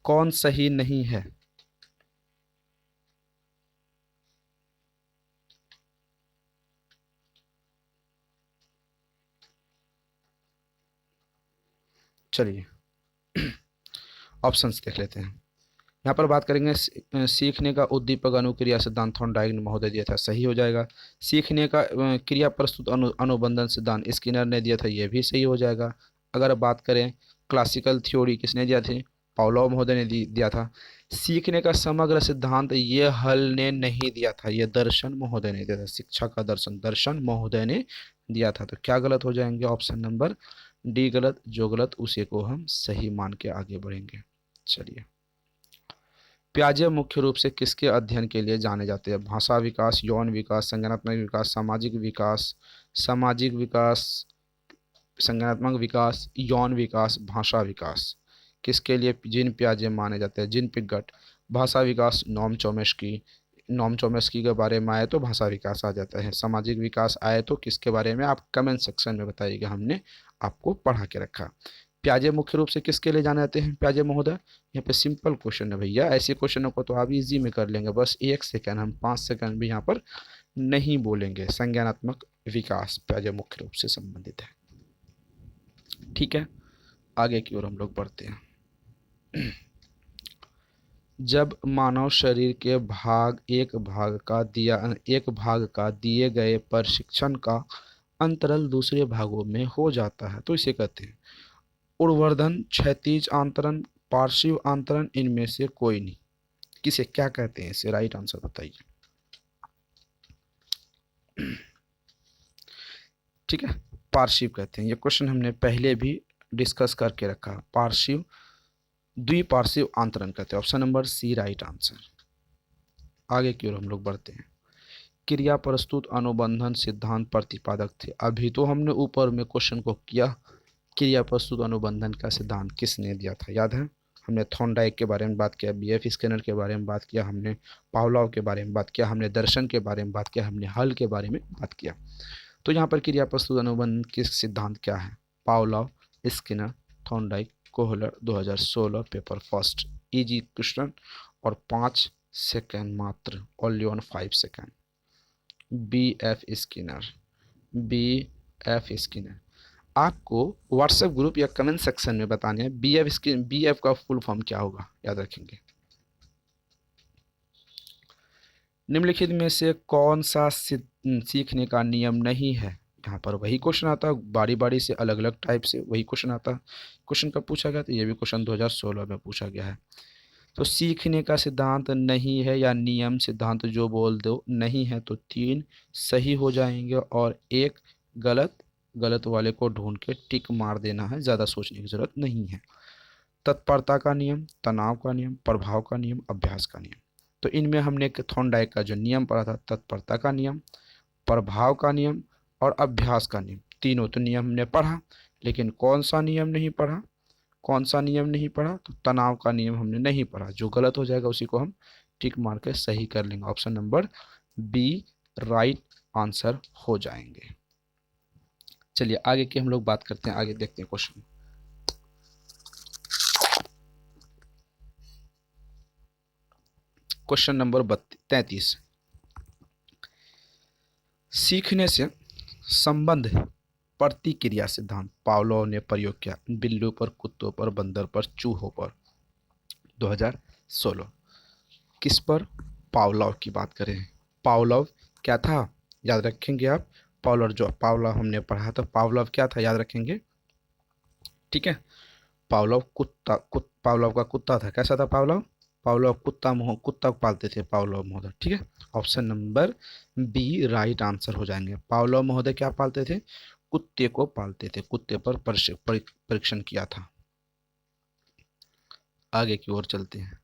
कौन सही नहीं है? चलिए ऑप्शंस देख लेते हैं। यहाँ पर बात करेंगे सीखने का उद्दीपक अनुक्रिया सिद्धांत थॉर्नडाइक ने महोदय दिया था, सही हो जाएगा। सीखने का क्रिया प्रस्तुत अनुबंधन सिद्धांत स्किनर ने दिया था, ये भी सही हो जाएगा। अगर बात करें क्लासिकल थ्योरी, किसने दिया थी? पावलोव महोदय ने दिया था। सीखने का समग्र सिद्धांत ये हल ने नहीं दिया था, ये दर्शन महोदय ने दिया था। शिक्षा का दर्शन महोदय ने दिया था। तो क्या गलत हो जाएंगे? ऑप्शन नंबर डी गलत। जो गलत उसी को हम सही मान के आगे बढ़ेंगे। चलिए, पियाजे मुख्य रूप से किसके अध्ययन के लिए जाने जाते हैं? भाषा विकास, यौन विकास, संज्ञानात्मक विकास, सामाजिक विकास, संज्ञानात्मक विकास, यौन विकास, भाषा विकास। किसके लिए जीन पियाजे माने जाते हैं? Gene Piggott. भाषा विकास नॉम चोमेस्की के बारे में आए तो भाषा विकास आ जाता है। सामाजिक विकास आए तो किसके बारे में? आप कमेंट सेक्शन में बताइएगा, हमने आपको पढ़ा के रखा। प्याजे मुख्य रूप से किसके लिए जाने जाते हैं प्याजे महोदय? यहाँ पे सिंपल क्वेश्चन है भैया, ऐसे क्वेश्चनों को तो आप इजी में कर लेंगे। बस 1 सेकंड, हम 5 सेकंड भी यहाँ पर नहीं बोलेंगे। संज्ञानात्मक विकास प्याजे मुख्य रूप से संबंधित है। ठीक है, आगे की ओर हम लोग बढ़ते हैं। जब मानव शरीर के एक भाग का दिए गए प्रशिक्षण का अंतराल दूसरे भागों में हो जाता है तो इसे कहते हैं उर्ध्वधन, क्षैतिज आंतरण, पार्श्व आंतरण, इनमें से कोई नहीं। किसे क्या कहते हैं? इसे राइट आंसर बताइए। ठीक है, पार्श्व कहते हैं। ये क्वेश्चन हमने पहले भी डिस्कस करके रखा। पार्श्व, द्विपार्श्व आंतरण कहते हैं। Option number C right answer. आगे की ओर हम लोग बढ़ते हैं। क्रिया प्रस्तुत अनुबंधन सिद्धांत प्रतिपादक थे। अभी तो हमने ऊपर में क्वेश्चन को किया, क्रिया प्रस्तुत अनुबंधन का सिद्धांत किसने दिया था? याद है, हमने थॉर्नडाइक के बारे में बात किया, बीएफ स्किनर के बारे में बात किया, हमने पावलोव के बारे में बात किया, हमने दर्शन के बारे में बात किया, हमने हल के बारे में बात किया। तो यहाँ पर क्रिया प्रस्तुत अनुबंधन के सिद्धांत क्या है? Pavlov, Skinner, Thorndike, Kohler, 2016 paper first. Easy question और 5 सेकेंड मात्र, only on 5 second. B F Skinner आपको व्हाट्सएप ग्रुप या कमेंट सेक्शन में बताने हैं बी एफ का फुल फॉर्म क्या होगा, याद रखेंगे। निम्नलिखित में से कौन सा सीखने का नियम नहीं है? यहाँ पर वही क्वेश्चन आता है, बारी बारी से अलग अलग टाइप से वही क्वेश्चन आता है। क्वेश्चन कब पूछा गया? तो ये भी क्वेश्चन 2016 में पूछा गया है। तो सीखने का सिद्धांत नहीं है या नियम सिद्धांत जो बोल दो नहीं है तो 3 सही हो जाएंगे और 1 गलत। गलत वाले को ढूंढ के टिक मार देना है, ज़्यादा सोचने की ज़रूरत नहीं है। तत्परता का नियम, तनाव का नियम, प्रभाव का नियम, अभ्यास का नियम। तो इनमें हमने थॉर्नडाइक का जो नियम पढ़ा था, तत्परता का नियम, प्रभाव का नियम और अभ्यास का नियम, तीनों तो नियम हमने पढ़ा, लेकिन कौन सा नियम नहीं पढ़ा? कौन सा नियम नहीं पढ़ा? तो तनाव का नियम हमने नहीं पढ़ा। जो गलत हो जाएगा उसी को हम टिक मार के सही कर लेंगे। Option number B right answer हो जाएंगे। चलिए आगे की हम लोग बात करते हैं, आगे देखते हैं क्वेश्चन। क्वेश्चन नंबर 33, सीखने से संबंध प्रतिक्रिया सिद्धांत पावलोव ने प्रयोग किया। बिल्लियों पर, कुत्तों पर, बंदर पर, चूहों पर। 2016 किस पर? पावलोव की बात करें। पावलोव क्या था याद रखेंगे आप? पावलोव हमने पढ़ा था। पावलोव क्या था याद रखेंगे, ठीक है। पावलोव पावलोव का कुत्ता था। कैसा था पावलोव? पावलोव कुत्ता पालते थे पावलोव महोदय, ठीक है। Option number B right answer हो जाएंगे। पावलोव महोदय क्या पालते थे? कुत्ते को पालते थे, कुत्ते पर परीक्षण किया था। आगे की ओर चलते हैं।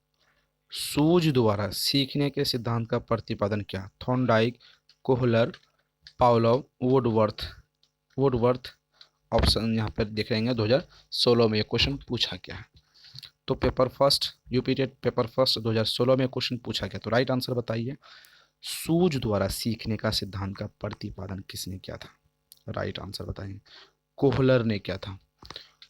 सूझ द्वारा सीखने के सिद्धांत का प्रतिपादन किया। Thorndike, Kohler, Pavlov, Woodworth. Option यहाँ पर देख रहे हैं। 2016 में ये क्वेश्चन पूछा गया है। तो paper first, UP TET paper first 2016 में क्वेश्चन पूछा गया। तो राइट आंसर बताइए। सूझ द्वारा सीखने का सिद्धांत का प्रतिपादन किसने किया था? राइट आंसर बताइए। कोहलर ने किया था।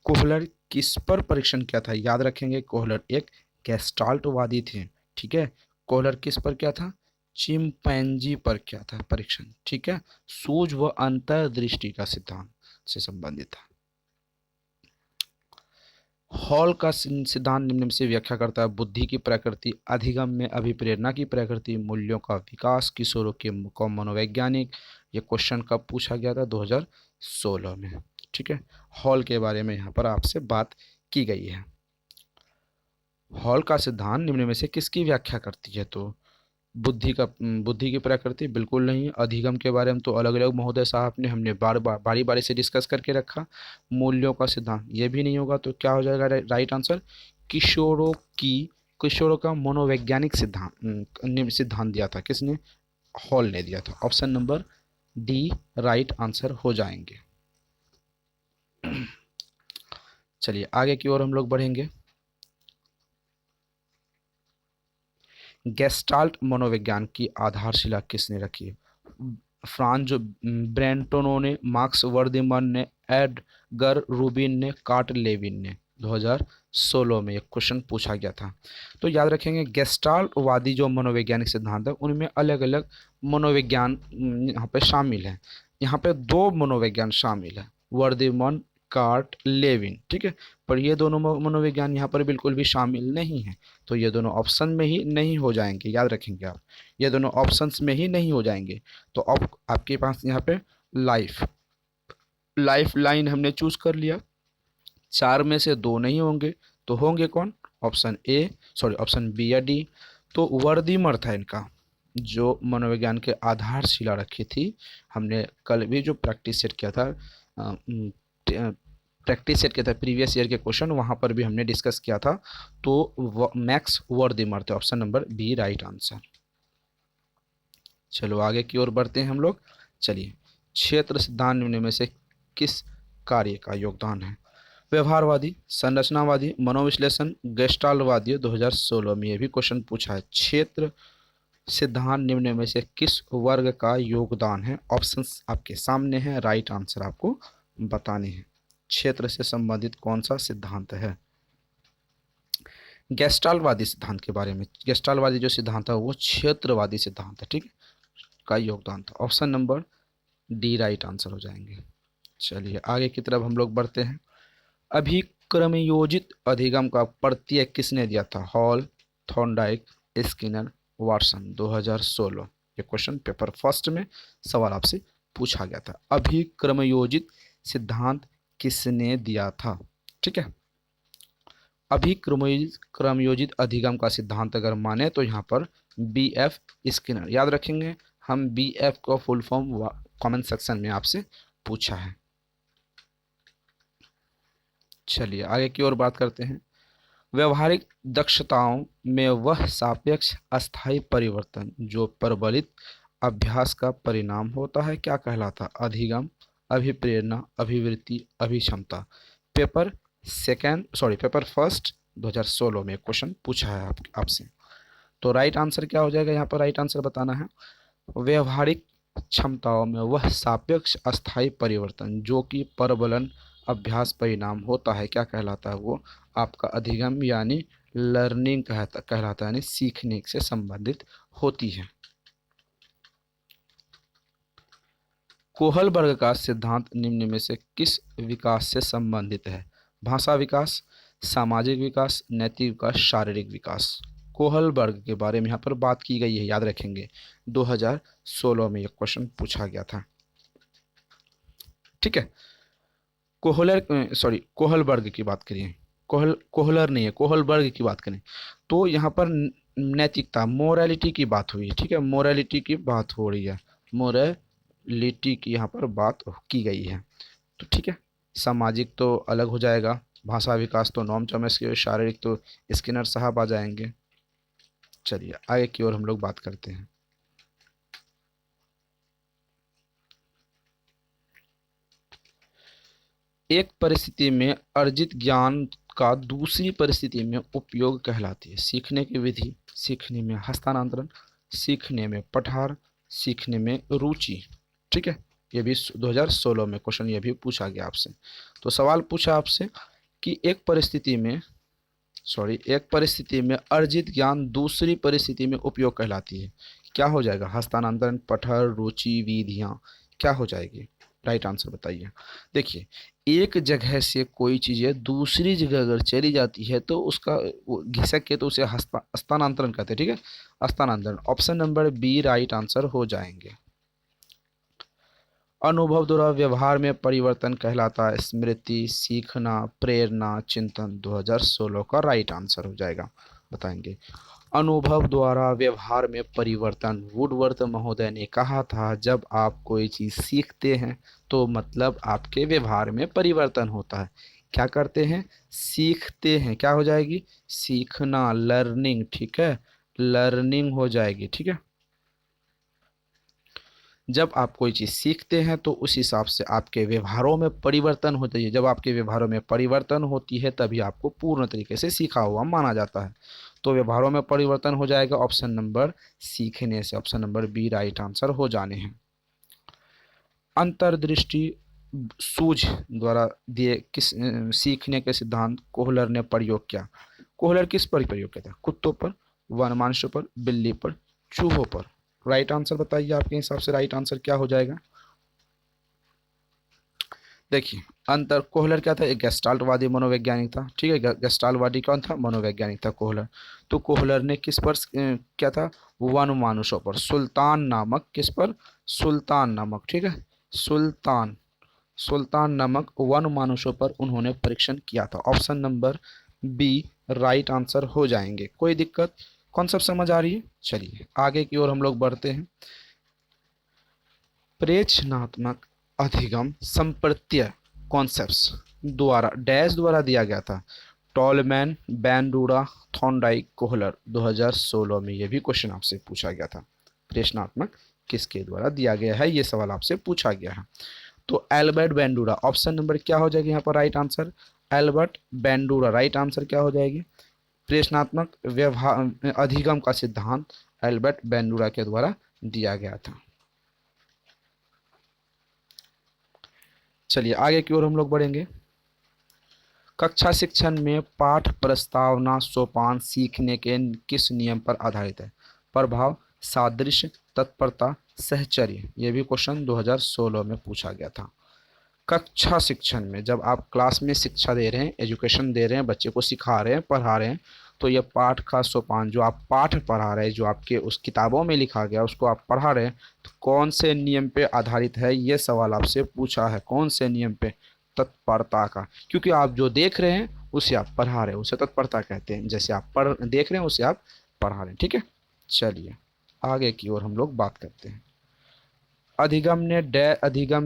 कोहलर किस पर परीक्षण किया था याद रखेंगे? कोहलर एक गेस्टाल्टवादी थे, ठीक है। कोहलर किस पर किया था? चिंपैंजी पर किया था परीक्षण, ठीक है। सूझ व अंतर्दृष्टि का सिद्धांत से संबंधित था। हॉल का सिद्धांत निम्न में से व्याख्या करता है। बुद्धि की प्रकृति, अधिगम में अभिप्रेरणा की प्रकृति, मूल्यों का विकास, किशोरों के मनोवैज्ञानिक। ये क्वेश्चन कब पूछा गया था? 2016 में, ठीक है। हॉल के बारे में यहाँ पर आपसे बात की गई है। हॉल का सिद्धांत निम्न में से किसकी व्याख्या करती है? तो बुद्धि की प्रकृति बिल्कुल नहीं। अधिगम के बारे में तो अलग अलग महोदय साहब ने हमने बारी बारी से डिस्कस करके रखा। मूल्यों का सिद्धांत ये भी नहीं होगा। तो क्या हो जाएगा राइट आंसर? किशोरों का मनोवैज्ञानिक सिद्धांत दिया था किसने? हॉल ने दिया था। Option number D right answer हो जाएंगे। चलिए आगे की ओर हम लोग बढ़ेंगे। गेस्टाल्ट मनोविज्ञान की आधारशिला किसने रखी है? फ्रांज ब्रेंटोनो ने, मार्क्स वर्दीमन ने, एडगर रूबिन ने, कार्ल लेविन ने। 2016 में एक क्वेश्चन पूछा गया था। तो याद रखेंगे गेस्टाल्टवादी जो मनोवैज्ञानिक सिद्धांत है उनमें अलग अलग मनोविज्ञान यहाँ पे शामिल है। यहाँ पे दो मनोविज्ञान शामिल है, वर्दीमन, कार्ट, लेविन, ठीक है। पर ये दोनों मनोविज्ञान यहाँ पर बिल्कुल भी शामिल नहीं है। तो ये दोनों ऑप्शन में ही नहीं हो जाएंगे, याद रखेंगे आप। ये दोनों ऑप्शंस में ही नहीं हो जाएंगे। तो अब आपके पास यहाँ पे लाइफ लाइन हमने चूज कर लिया। चार में से दो नहीं होंगे तो होंगे कौन? ऑप्शन बी या डी। तो वर्दीमर था इनका जो मनोविज्ञान के आधारशिला रखी थी। हमने कल भी जो प्रैक्टिस सेट किया था प्रीवियस ईयर के क्वेश्चन, वहां पर भी हमने डिस्कस किया था। तो मैक्स वर्दीमर थे। Option number B right answer. चलो आगे की ओर बढ़ते हैं हम लोग। चलिए, क्षेत्र सिद्धांत निम्न में से किस कार्य का योगदान है? व्यवहारवादी, संरचनावादी, मनोविश्लेषण, गेस्टाल्टवादी। 2016 में ये भी क्वेश्चन पूछा है। क्षेत्र सिद्धांत निम्न में से किस वर्ग का योगदान है? ऑप्शंस आपके सामने हैं, राइट आंसर आपको बताने हैं। क्षेत्र से संबंधित कौन सा सिद्धांत है? गेस्टाल्टवादी सिद्धांत के बारे में। गेस्टाल्टवादी जो सिद्धांत है वो क्षेत्रवादी सिद्धांत है, ठीक है, का योगदान था। Option number D right answer हो जाएंगे। चलिए आगे की तरफ हम लोग बढ़ते हैं। अभिक्रमयोजित अधिगम का प्रत्यय किसने दिया था? Hall, Thorndike, Skinner, Watson. 2016 ये क्वेश्चन पेपर फर्स्ट में सवाल आपसे पूछा गया था। अभिक्रमयोजित सिद्धांत किसने दिया था? ठीक है, अभिक्रमयोजित अधिगम का सिद्धांत अगर माने तो यहाँ पर बी एफ स्किनर। याद रखेंगे, हम बी एफ का फुल फॉर्म कमेंट सेक्शन में आपसे पूछा है। चलिए आगे की ओर बात करते हैं। व्यवहारिक दक्षताओं में वह सापेक्ष अस्थायी परिवर्तन जो प्रबलित अभ्यास का परिणाम होता है क्या कहलाता? अधिगम, अभिप्रेरणा, अभिवृत्ति, अभिक्षमता। पेपर फर्स्ट 2016 में क्वेश्चन पूछा है आपसे। तो राइट आंसर क्या हो जाएगा, यहाँ पर राइट आंसर बताना है। व्यवहारिक क्षमताओं में वह सापेक्ष अस्थायी परिवर्तन जो कि परवलन अभ्यास परिणाम होता है, क्या कहलाता है वो? आपका अधिगम यानी लर्निंग कहलाता है, यानी सीखने से संबंधित होती है। कोहलबर्ग का सिद्धांत निम्न में से किस विकास से संबंधित है? भाषा विकास, सामाजिक विकास, नैतिक विकास, शारीरिक विकास। कोहलबर्ग के बारे में यहाँ पर बात की गई है, याद रखेंगे 2016 में यह क्वेश्चन पूछा गया था। ठीक है, कोहलबर्ग की बात करिए, कोहलर नहीं है, कोहलबर्ग की बात करें तो यहाँ पर नैतिकता, मोरालिटी की बात हुई है। ठीक है, मोरालिटी की बात हो रही है, मोरालिटी की यहाँ पर बात की गई है। तो ठीक है, सामाजिक तो अलग हो जाएगा, भाषा विकास तो नॉम चॉम्स्की, शारीरिक तो स्किनर साहब आ जाएंगे। चलिए आगे की ओर हम लोग बात करते हैं। एक परिस्थिति में अर्जित ज्ञान का दूसरी परिस्थिति में उपयोग कहलाती है। सीखने की विधि, सीखने में हस्तांतरण, सीखने में पठार, सीखने में रुचि। ठीक है, ये भी 2016 में क्वेश्चन ये भी पूछा गया आपसे। तो सवाल पूछा आपसे कि एक परिस्थिति में अर्जित ज्ञान दूसरी परिस्थिति में उपयोग कहलाती है। क्या हो जाएगा? हस्तांतरण, पठर, रुचि, विधियाँ क्या हो जाएगी? राइट आंसर बताइए। देखिए, एक जगह से कोई चीज़ें दूसरी जगह अगर चली जाती है तो उसका घिसक के तो उसे हस्तांतरण कहते हैं। ठीक है, हस्तांतरण। Option number B right answer हो जाएंगे। अनुभव द्वारा व्यवहार में परिवर्तन कहलाता है स्मृति, सीखना, प्रेरणा, चिंतन। 2016 का राइट आंसर हो जाएगा, बताएंगे। अनुभव द्वारा व्यवहार में परिवर्तन, वुडवर्थ महोदय ने कहा था जब आप कोई चीज़ सीखते हैं तो मतलब आपके व्यवहार में परिवर्तन होता है। क्या करते हैं? सीखते हैं। क्या हो जाएगी? सीखना, लर्निंग। ठीक है, लर्निंग हो जाएगी। ठीक है, जब आप कोई चीज़ सीखते हैं तो उस हिसाब से आपके व्यवहारों में परिवर्तन होती है। जब आपके व्यवहारों में परिवर्तन होती है तभी आपको पूर्ण तरीके से सीखा हुआ माना जाता है। तो व्यवहारों में परिवर्तन हो जाएगा ऑप्शन नंबर सीखने से। Option number B right answer हो जाने हैं। अंतर्दृष्टि सूझ द्वारा दिए किस सीखने के सिद्धांत कोहलर ने प्रयोग किया? कोहलर किस पर प्रयोग किया था? कुत्तों पर, वनमानुषों पर, बिल्ली पर, चूहों पर। राइट आंसर बताइए, आपके हिसाब से राइट आंसर क्या हो जाएगा? देखिए, कोहलर क्या था? एक गेस्टाल्टवादी मनोवैज्ञानिक था। ठीक है, गेस्टाल्टवादी कौन था? मनोवैज्ञानिक था कोहलर। तो कोहलर ने किस पर क्या था? वन मानुषों पर, सुल्तान नामक, किस पर? सुल्तान नामक। ठीक है, सुल्तान नामक वन मानुषों पर उन्होंने परीक्षण किया था। Option number B right answer हो जाएंगे। कोई दिक्कत? कॉन्सेप्ट समझ आ रही है? चलिए आगे की ओर हम लोग बढ़ते हैं। प्रेक्षणात्मक अधिगम संप्रत्यय कॉन्सेप्ट्स द्वारा डैश द्वारा दिया गया था। Tall man, बैंडूरा, Thorndike, Kohler. 2016 में यह भी क्वेश्चन आपसे पूछा गया था। प्रेक्षणात्मक किसके द्वारा दिया गया है, ये सवाल आपसे पूछा गया है। तो एल्बर्ट बैंडूरा। ऑप्शन नंबर क्या हो जाएगी यहाँ पर right answer? Albert Bandura. Right answer क्या हो जाएगी? प्रेक्षणात्मक व्यवहार अधिगम का सिद्धांत एल्बर्ट बैंडूरा के द्वारा दिया गया था। चलिए आगे की ओर हम लोग बढ़ेंगे। कक्षा शिक्षण में पाठ प्रस्तावना सोपान सीखने के किस नियम पर आधारित है? प्रभाव, सादृश्य, तत्परता, सहचर्य। यह भी क्वेश्चन 2016 में पूछा गया था। कक्षा शिक्षण में जब आप क्लास में शिक्षा दे रहे हैं, एजुकेशन दे रहे हैं, बच्चे को सिखा रहे हैं, पढ़ा रहे हैं, तो यह पाठ का सोपान, जो आप पाठ पढ़ा रहे हैं, जो आपके उस किताबों में लिखा गया उसको आप पढ़ा रहे हैं, तो कौन से नियम पे आधारित है? ये सवाल आपसे पूछा है। कौन से नियम पे? तत्परता का। क्योंकि आप जो देख रहे हैं उसे आप पढ़ा रहे हैं, उसे तत्परता कहते हैं। जैसे आप देख रहे हैं उसे आप पढ़ा रहे हैं। ठीक है, चलिए आगे की ओर हम लोग बात करते हैं। अधिगम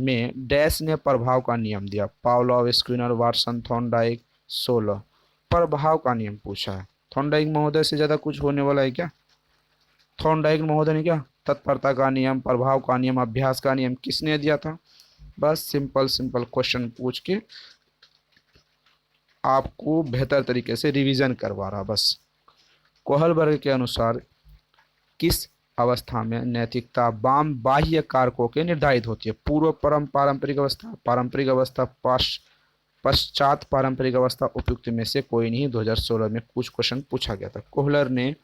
में डैश ने प्रभाव का नियम दिया। Pavlov, Skinner, Watson, Thorndike. 16 प्रभाव का नियम पूछा है। थॉर्नडाइक महोदय से ज़्यादा कुछ होने वाला है क्या? थॉर्नडाइक महोदय ने क्या तत्परता का नियम, प्रभाव का नियम, अभ्यास का नियम किसने दिया था? बस सिंपल सिंपल क्वेश्चन पूछ के आपको बेहतर तरीके से रिवीजन करवा रहा बस। कोहलबर्ग के अनुसार किस अवस्था में नैतिकता वाम बाह्य कारकों के निर्धारित होती है? पूर्व पारंपरिक अवस्था, पारंपरिक अवस्था, पश्चात पारंपरिक अवस्था, उपयुक्त में से कोई नहीं। 2016 में कुछ क्वेश्चन पूछा गया था। कोहलर ने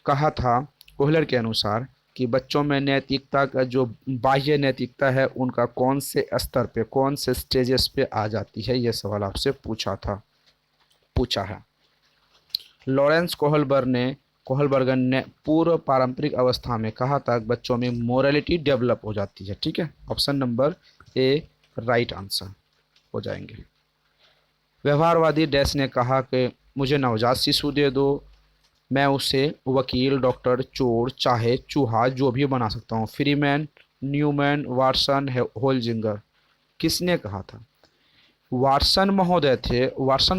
कहा था, कोहलर के अनुसार कि बच्चों में नैतिकता का जो बाह्य नैतिकता है उनका कौन से स्तर पे, कौन से स्टेजेस पे आ जाती है, यह सवाल आपसे पूछा है। लॉरेंस कोहलबर्गन ने पूर्व पारंपरिक अवस्था में कहा था बच्चों में मोरालिटी डेवलप हो जाती है। ठीक है, option number A right answer हो जाएंगे। व्यवहारवादी डैश ने कहा कि मुझे नवजात शिशु दे दो, मैं उसे वकील, डॉक्टर, चोर, चाहे चूहा जो भी बना सकता हूँ। Freeman, Newman, Watson, Holzinger. किसने कहा था? वाटसन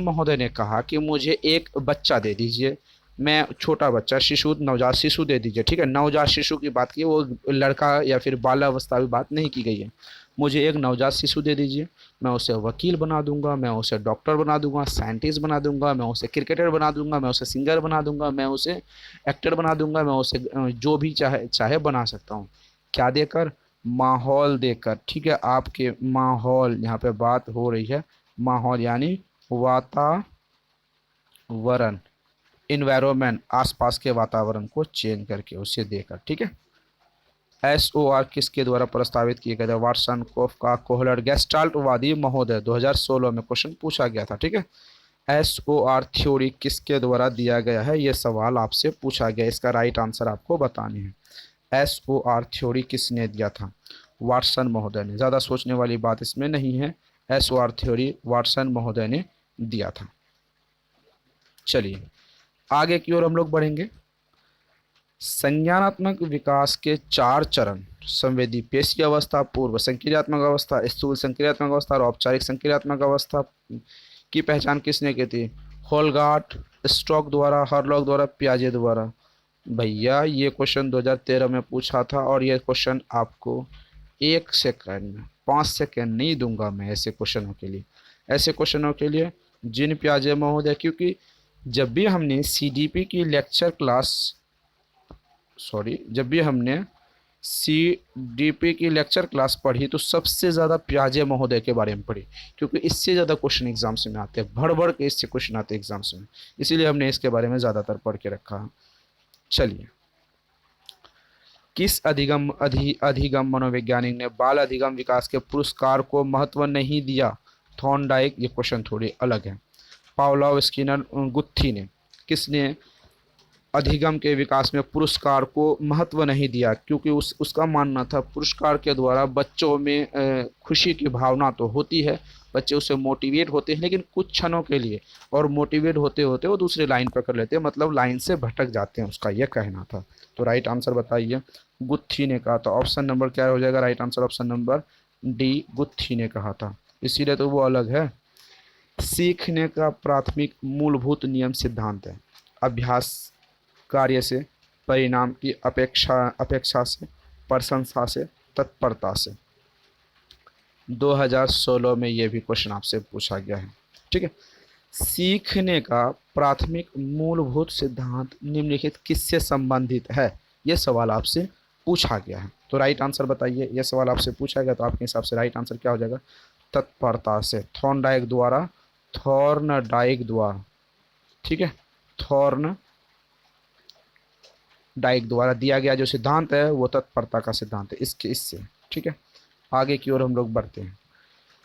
महोदय ने कहा कि मुझे एक बच्चा दे दीजिए, मैं छोटा बच्चा, शिशु, नवजात शिशु दे दीजिए। ठीक है, नवजात शिशु की बात की, वो लड़का या फिर बालावस्था की बात नहीं की गई है। मुझे एक नवजात शिशु दे दीजिए, मैं उसे वकील बना दूंगा, मैं उसे डॉक्टर बना दूंगा, साइंटिस्ट बना दूंगा, मैं उसे क्रिकेटर बना दूंगा, मैं उसे सिंगर बना दूंगा, मैं उसे एक्टर बना दूंगा, मैं उसे जो भी चाहे चाहे बना सकता हूँ। क्या देकर? माहौल देकर। ठीक है, आपके माहौल, यहाँ पे बात हो रही है माहौल यानी वातावरण, इन्वायरमेंट, आसपास के वातावरण को चेंज करके उसे देकर। ठीक है, SOR किसके द्वारा प्रस्तावित किए गए थे? वाटसन, कोफका, कोहलर, गेस्टाल्टवादी महोदय। 2016 में क्वेश्चन पूछा गया था। ठीक है, SOR थ्योरी किसके द्वारा दिया गया है, यह सवाल आपसे पूछा गया, इसका राइट आंसर आपको बतानी है। SOR थ्योरी किसने दिया था? वाटसन महोदय ने। ज़्यादा सोचने वाली बात इसमें नहीं है, SOR थ्योरी वाटसन महोदय ने दिया था। चलिए आगे की ओर हम लोग बढ़ेंगे। संज्ञानात्मक विकास के 4 चरण: संवेदी पेशी अवस्था, पूर्व संक्रियात्मक अवस्था, स्थूल संक्रियात्मक अवस्था और औपचारिक संक्रियात्मक अवस्था की पहचान किसने की थी? होलगाट, स्टॉक द्वारा, हरलॉक द्वारा, पियाजे द्वारा। भैया ये क्वेश्चन 2013 में पूछा था और ये क्वेश्चन आपको 1 सेकंड में, 5 सेकंड नहीं दूंगा मैं ऐसे क्वेश्चनों के लिए। ऐसे क्वेश्चनों के लिए जिन पियाजे महोदय, क्योंकि जब भी हमने CDP की लेक्चर क्लास, जब भी हमने CDP की लेक्चर क्लास पढ़ी तो सबसे ज़्यादा पियाजे महोदय के बारे में पढ़ी, क्योंकि इससे ज़्यादा क्वेश्चन एग्जाम्स में आते हैं, भर भर के इससे क्वेश्चन आते हैं एग्जाम्स में, इसीलिए हमने इसके बारे में ज़्यादातर पढ़ के रखा है। चलिए, किस अधिगम मनोवैज्ञानिक ने बाल अधिगम विकास के पुरस्कार को महत्व नहीं दिया? थॉर्नडाइक। ये क्वेश्चन थोड़ी अलग है। पावलोव, स्किनर, गुत्थी ने। किसने अधिगम के विकास में पुरस्कार को महत्व नहीं दिया? क्योंकि उसका मानना था पुरस्कार के द्वारा बच्चों में खुशी की भावना तो होती है, बच्चे उससे मोटिवेट होते हैं, लेकिन कुछ क्षणों के लिए, और मोटिवेट होते होते वो दूसरी लाइन पकड़ लेते हैं, मतलब लाइन से भटक जाते हैं, उसका यह कहना था। तो राइट आंसर बताइए। गुत्थी ने कहा था। ऑप्शन नंबर क्या हो जाएगा right answer? Option number D, गुत्थी ने कहा था, इसीलिए तो वो अलग है। सीखने का प्राथमिक मूलभूत नियम सिद्धांत है: अभ्यास, कार्य से, परिणाम की अपेक्षा से, प्रशंसा से, तत्परता से। 2016 में ये भी क्वेश्चन आपसे पूछा गया है। ठीक है, सीखने का प्राथमिक मूलभूत सिद्धांत निम्नलिखित किससे संबंधित है? यह सवाल आपसे पूछा गया है, तो राइट आंसर बताइए। यह सवाल आपसे पूछा गया तो आपके हिसाब से राइट आंसर क्या हो जाएगा? तत्परता से, थॉर्नडाइक द्वारा। ठीक है, थॉर्नडाइक द्वारा दिया गया जो सिद्धांत है वो तत्परता का सिद्धांत है, इससे। ठीक है, आगे की ओर हम लोग बढ़ते हैं।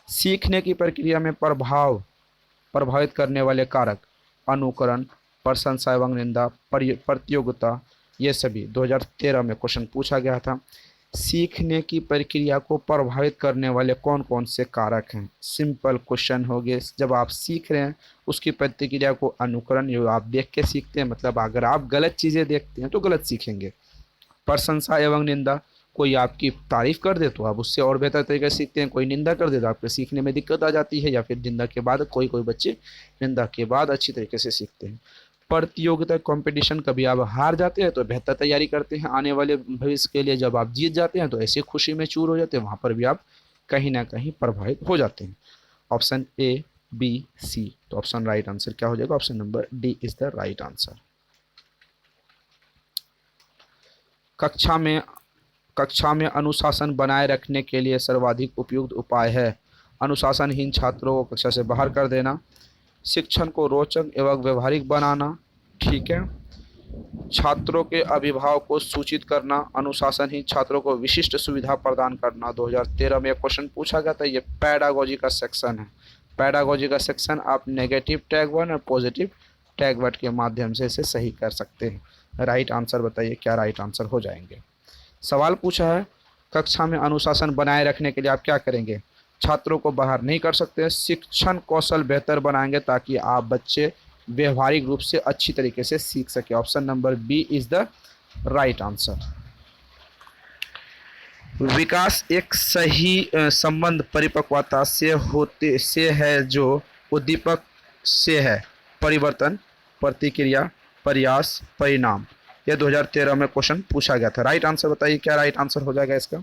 सीखने की प्रक्रिया में प्रभावित करने वाले कारक: अनुकरण, प्रशंसा एवं निंदा, प्रतियोगिता, ये सभी 2013 में क्वेश्चन पूछा गया था। सीखने की प्रक्रिया को प्रभावित करने वाले कौन कौन से कारक हैं? सिंपल क्वेश्चन हो गए। जब आप सीख रहे हैं उसकी प्रतिक्रिया को अनुकरण, जो आप देख के सीखते हैं, मतलब अगर आप गलत चीज़ें देखते हैं तो गलत सीखेंगे। प्रशंसा एवं निंदा, कोई आपकी तारीफ कर दे तो आप उससे और बेहतर तरीके से सीखते हैं, कोई निंदा कर दे तो आपके सीखने में दिक्कत आ जाती है, या फिर निंदा के बाद कोई बच्चे निंदा के बाद अच्छी तरीके से सीखते हैं। प्रतियोगिता, कंपटीशन, कभी आप हार जाते हैं तो बेहतर तैयारी करते हैं आने वाले भविष्य के लिए, जब आप जीत जाते हैं तो ऐसे खुशी में चूर हो जाते हैं, वहाँ पर भी आप कहीं ना कहीं प्रभावित हो जाते हैं। ऑप्शन ए, बी, सी। तो ऑप्शन राइट आंसर क्या हो जाएगा? Option number D is the right answer. कक्षा में अनुशासन बनाए रखने के लिए सर्वाधिक उपयुक्त उपाय है। अनुशासनहीन छात्रों को कक्षा से बाहर कर देना, शिक्षण को रोचक एवं व्यवहारिक बनाना, ठीक है, छात्रों के अभिभावक को सूचित करना, अनुशासनहीन छात्रों को विशिष्ट सुविधा प्रदान करना। 2013 में एक क्वेश्चन पूछा गया था, ये पैडागोजी का सेक्शन है। पैडागोजी का सेक्शन आप नेगेटिव टैग वर्ड और पॉजिटिव टैग वर्ड के माध्यम से इसे सही कर सकते हैं। राइट आंसर बताइए, क्या राइट आंसर हो जाएंगे? सवाल पूछा है, कक्षा में अनुशासन बनाए रखने के लिए आप क्या करेंगे? छात्रों को बाहर नहीं कर सकते, शिक्षण कौशल बेहतर बनाएंगे ताकि आप बच्चे व्यवहारिक रूप से अच्छी तरीके से सीख सके। Option number B is the right answer. विकास एक सही संबंध परिपक्वता से है जो उद्दीपक से है। परिवर्तन, प्रतिक्रिया, प्रयास, परिणाम। यह 2013 में क्वेश्चन पूछा गया था। राइट आंसर बताइए, क्या राइट आंसर हो जाएगा इसका?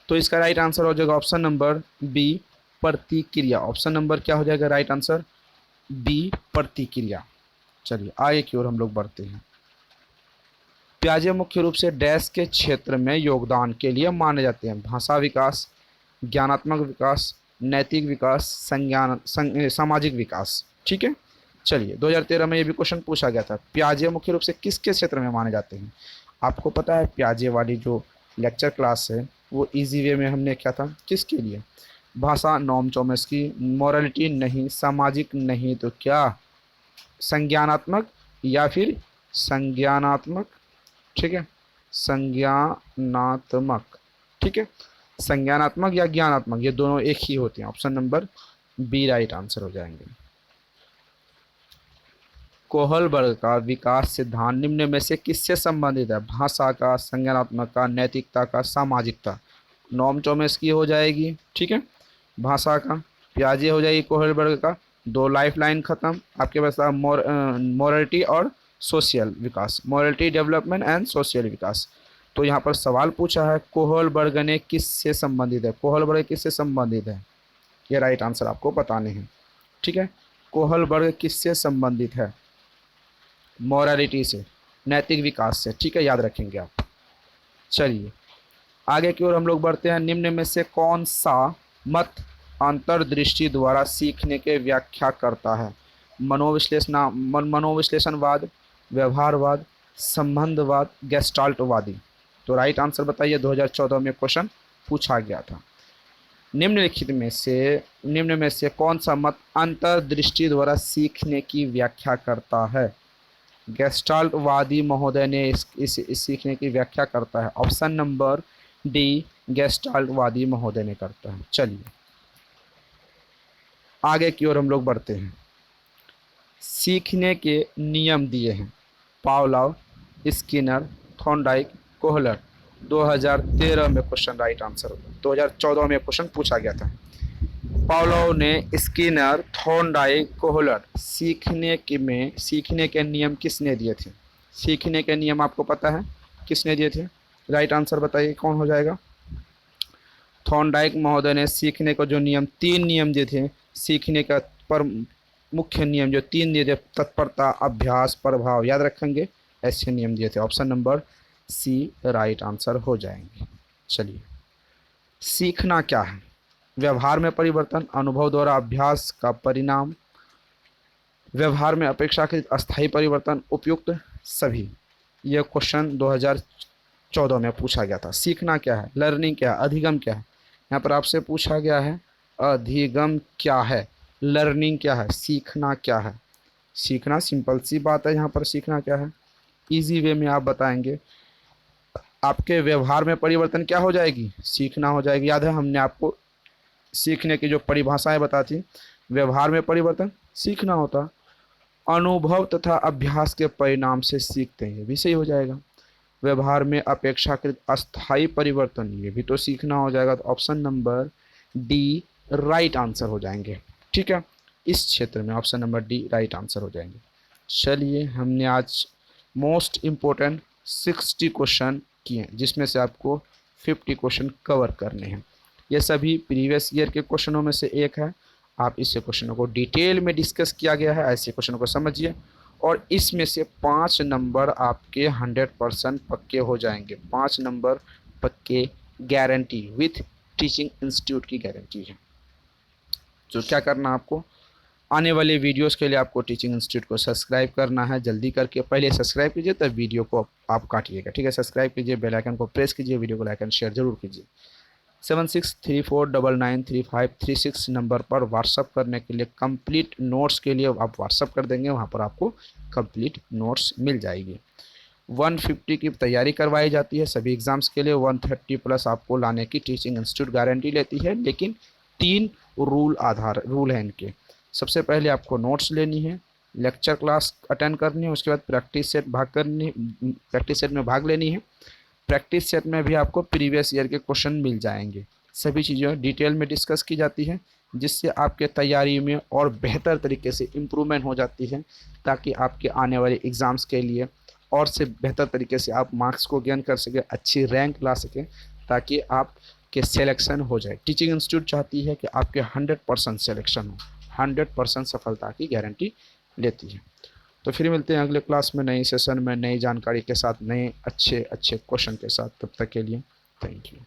तो इसका राइट आंसर हो जाएगा ऑप्शन नंबर बी, प्रतिक्रिया। ऑप्शन नंबर क्या हो जाएगा राइट आंसर? बी, प्रतिक्रिया। चलिए आगे की ओर हम लोग बढ़ते हैं। पियाजे मुख्य रूप से डैश के क्षेत्र में योगदान के लिए माने जाते हैं। भाषा विकास, ज्ञानात्मक विकास, नैतिक विकास, सामाजिक विकास। ठीक है, चलिए 2013 में ये भी क्वेश्चन पूछा गया था। पियाजे मुख्य रूप से किसके क्षेत्र में माने जाते हैं? आपको पता है पियाजे वाली जो लेक्चर क्लास है वो इजी वे में हमने क्या था, किसके लिए? भाषा नॉम चॉम्स्की, मॉरलिटी नहीं, सामाजिक नहीं, तो क्या संज्ञानात्मक या फिर संज्ञानात्मक, ठीक है, संज्ञानात्मक, ठीक है, संज्ञानात्मक या ज्ञानात्मक, ये दोनों एक ही होते हैं। Option number B right answer हो जाएंगे। कोहलबर्ग का विकास सिद्धांत निम्न में से किससे संबंधित है? भाषा का, संज्ञानात्मक का, नैतिकता का, सामाजिकता। नॉम चॉम्स्की हो जाएगी, ठीक है, भाषा का, पियाजे हो जाएगी कोहलबर्ग का। दो लाइफ लाइन खत्म, आपके पास मॉरलिटी और सोशल विकास, मॉरलिटी डेवलपमेंट एंड सोशल विकास। तो यहाँ पर सवाल पूछा है कोहलबर्ग ने किससे संबंधित है? कोहलबर्ग किससे संबंधित है? ये राइट आंसर आपको बताने हैं, ठीक है। कोहलबर्ग किससे संबंधित है? मॉरलिटी से, नैतिक विकास से, ठीक है, याद रखेंगे आप। चलिए आगे की ओर हम लोग बढ़ते हैं। निम्न में से कौन सा मत अंतर्दृष्टि द्वारा सीखने के व्याख्या करता है? मनोविश्लेषणवाद, व्यवहारवाद, संबंधवाद, गेस्टाल्टवादी। तो राइट आंसर बताइए, 2014 में क्वेश्चन पूछा गया था। निम्नलिखित में से कौन सा मत अंतर्दृष्टि द्वारा सीखने की व्याख्या करता है? गेस्टाल्टवादी महोदय ने इस सीखने की व्याख्या करता है। ऑप्शन नंबर डी, गेस्टाल्टवादी महोदय ने करता है। चलिए आगे की ओर हम लोग बढ़ते हैं। सीखने के नियम दिए हैं, पावलोव, स्किनर, थॉर्नडाइक, कोहलर। 2013 में क्वेश्चन राइट आंसर होगा। 2014 में क्वेश्चन पूछा गया था। पावलोव ने, स्किनर, थॉर्नडाइक, कोहलर, सीखने के नियम किसने दिए थे? सीखने के नियम आपको पता है किसने दिए थे? राइट आंसर बताइए कौन हो जाएगा? थॉर्नडाइक महोदय ने सीखने को जो नियम, 3 नियम दिए थे सीखने का, पर मुख्य नियम जो 3 दिए थे, तत्परता, अभ्यास, प्रभाव, याद रखेंगे, ऐसे नियम दिए थे। Option number C right answer हो जाएंगे। चलिए सीखना क्या है? व्यवहार में परिवर्तन, अनुभव द्वारा अभ्यास का परिणाम, व्यवहार में अपेक्षाकृत अस्थायी परिवर्तन, उपयुक्त सभी। यह क्वेश्चन 2014 में पूछा गया था। सीखना क्या है, लर्निंग क्या है, अधिगम क्या है? यहाँ पर आपसे पूछा गया है अधिगम क्या है, लर्निंग क्या है, सीखना क्या है। सीखना सिंपल सी बात है, यहाँ पर सीखना क्या है इजी वे में आप बताएंगे। आपके व्यवहार में परिवर्तन क्या हो जाएगी? सीखना हो जाएगी। याद है हमने आपको सीखने की जो परिभाषाएं बताती, व्यवहार में परिवर्तन सीखना होता, अनुभव तथा अभ्यास के परिणाम से सीखते हैं, ये भी सही हो जाएगा। व्यवहार में अपेक्षाकृत अस्थायी परिवर्तन, ये भी तो सीखना हो जाएगा। तो option number D right answer हो जाएंगे, ठीक है, इस क्षेत्र में option number D right answer हो जाएंगे। चलिए हमने आज मोस्ट इम्पोर्टेंट 60 क्वेश्चन किए, जिसमें से आपको 50 क्वेश्चन कवर करने हैं। ये सभी प्रीवियस ईयर के क्वेश्चनों में से एक है। आप इस क्वेश्चनों को डिटेल में डिस्कस किया गया है, ऐसे क्वेश्चनों को समझिए और इसमें से 5 नंबर आपके 100% पक्के हो जाएंगे। 5 नंबर पक्के गारंटी, विथ टीचिंग इंस्टीट्यूट की गारंटी है। तो क्या करना आपको, आने वाले वीडियोस के लिए आपको टीचिंग इंस्टीट्यूट को सब्सक्राइब करना है। जल्दी करके पहले सब्सक्राइब कीजिए, तब वीडियो को आप काटिएगा, ठीक है। सब्सक्राइब कीजिए, बेल आइकन को प्रेस कीजिए, वीडियो को लाइक एंड शेयर जरूर कीजिए। 7634993536 नंबर पर व्हाट्सअप करने के लिए, कंप्लीट नोट्स के लिए आप व्हाट्सअप कर देंगे, वहाँ पर आपको कंप्लीट नोट्स मिल जाएगी। 150 की तैयारी करवाई जाती है सभी एग्ज़ाम्स के लिए। 130 प्लस आपको लाने की टीचिंग इंस्टीट्यूट गारंटी लेती है, लेकिन 3 रूल हैं इनके। सबसे पहले आपको नोट्स लेनी है, लेक्चर क्लास अटेंड करनी है, उसके बाद प्रैक्टिस सेट में भाग लेनी है। प्रैक्टिस सेट में भी आपको प्रीवियस ईयर के क्वेश्चन मिल जाएंगे। सभी चीज़ें डिटेल में डिस्कस की जाती है, जिससे आपके तैयारी में और बेहतर तरीके से इम्प्रूवमेंट हो जाती है, ताकि आपके आने वाले एग्ज़ाम्स के लिए और से बेहतर तरीके से आप मार्क्स को गेन कर सकें, अच्छी रैंक ला सकें, ताकि आपके सिलेक्शन हो जाए। टीचिंग इंस्टीट्यूट चाहती है कि आपके 100% सिलेक्शन हो, 100% सफलता की गारंटी लेती है। तो फिर मिलते हैं अगले क्लास में, नई सेशन में, नई जानकारी के साथ, नए अच्छे अच्छे क्वेश्चन के साथ। तब तक के लिए थैंक यू।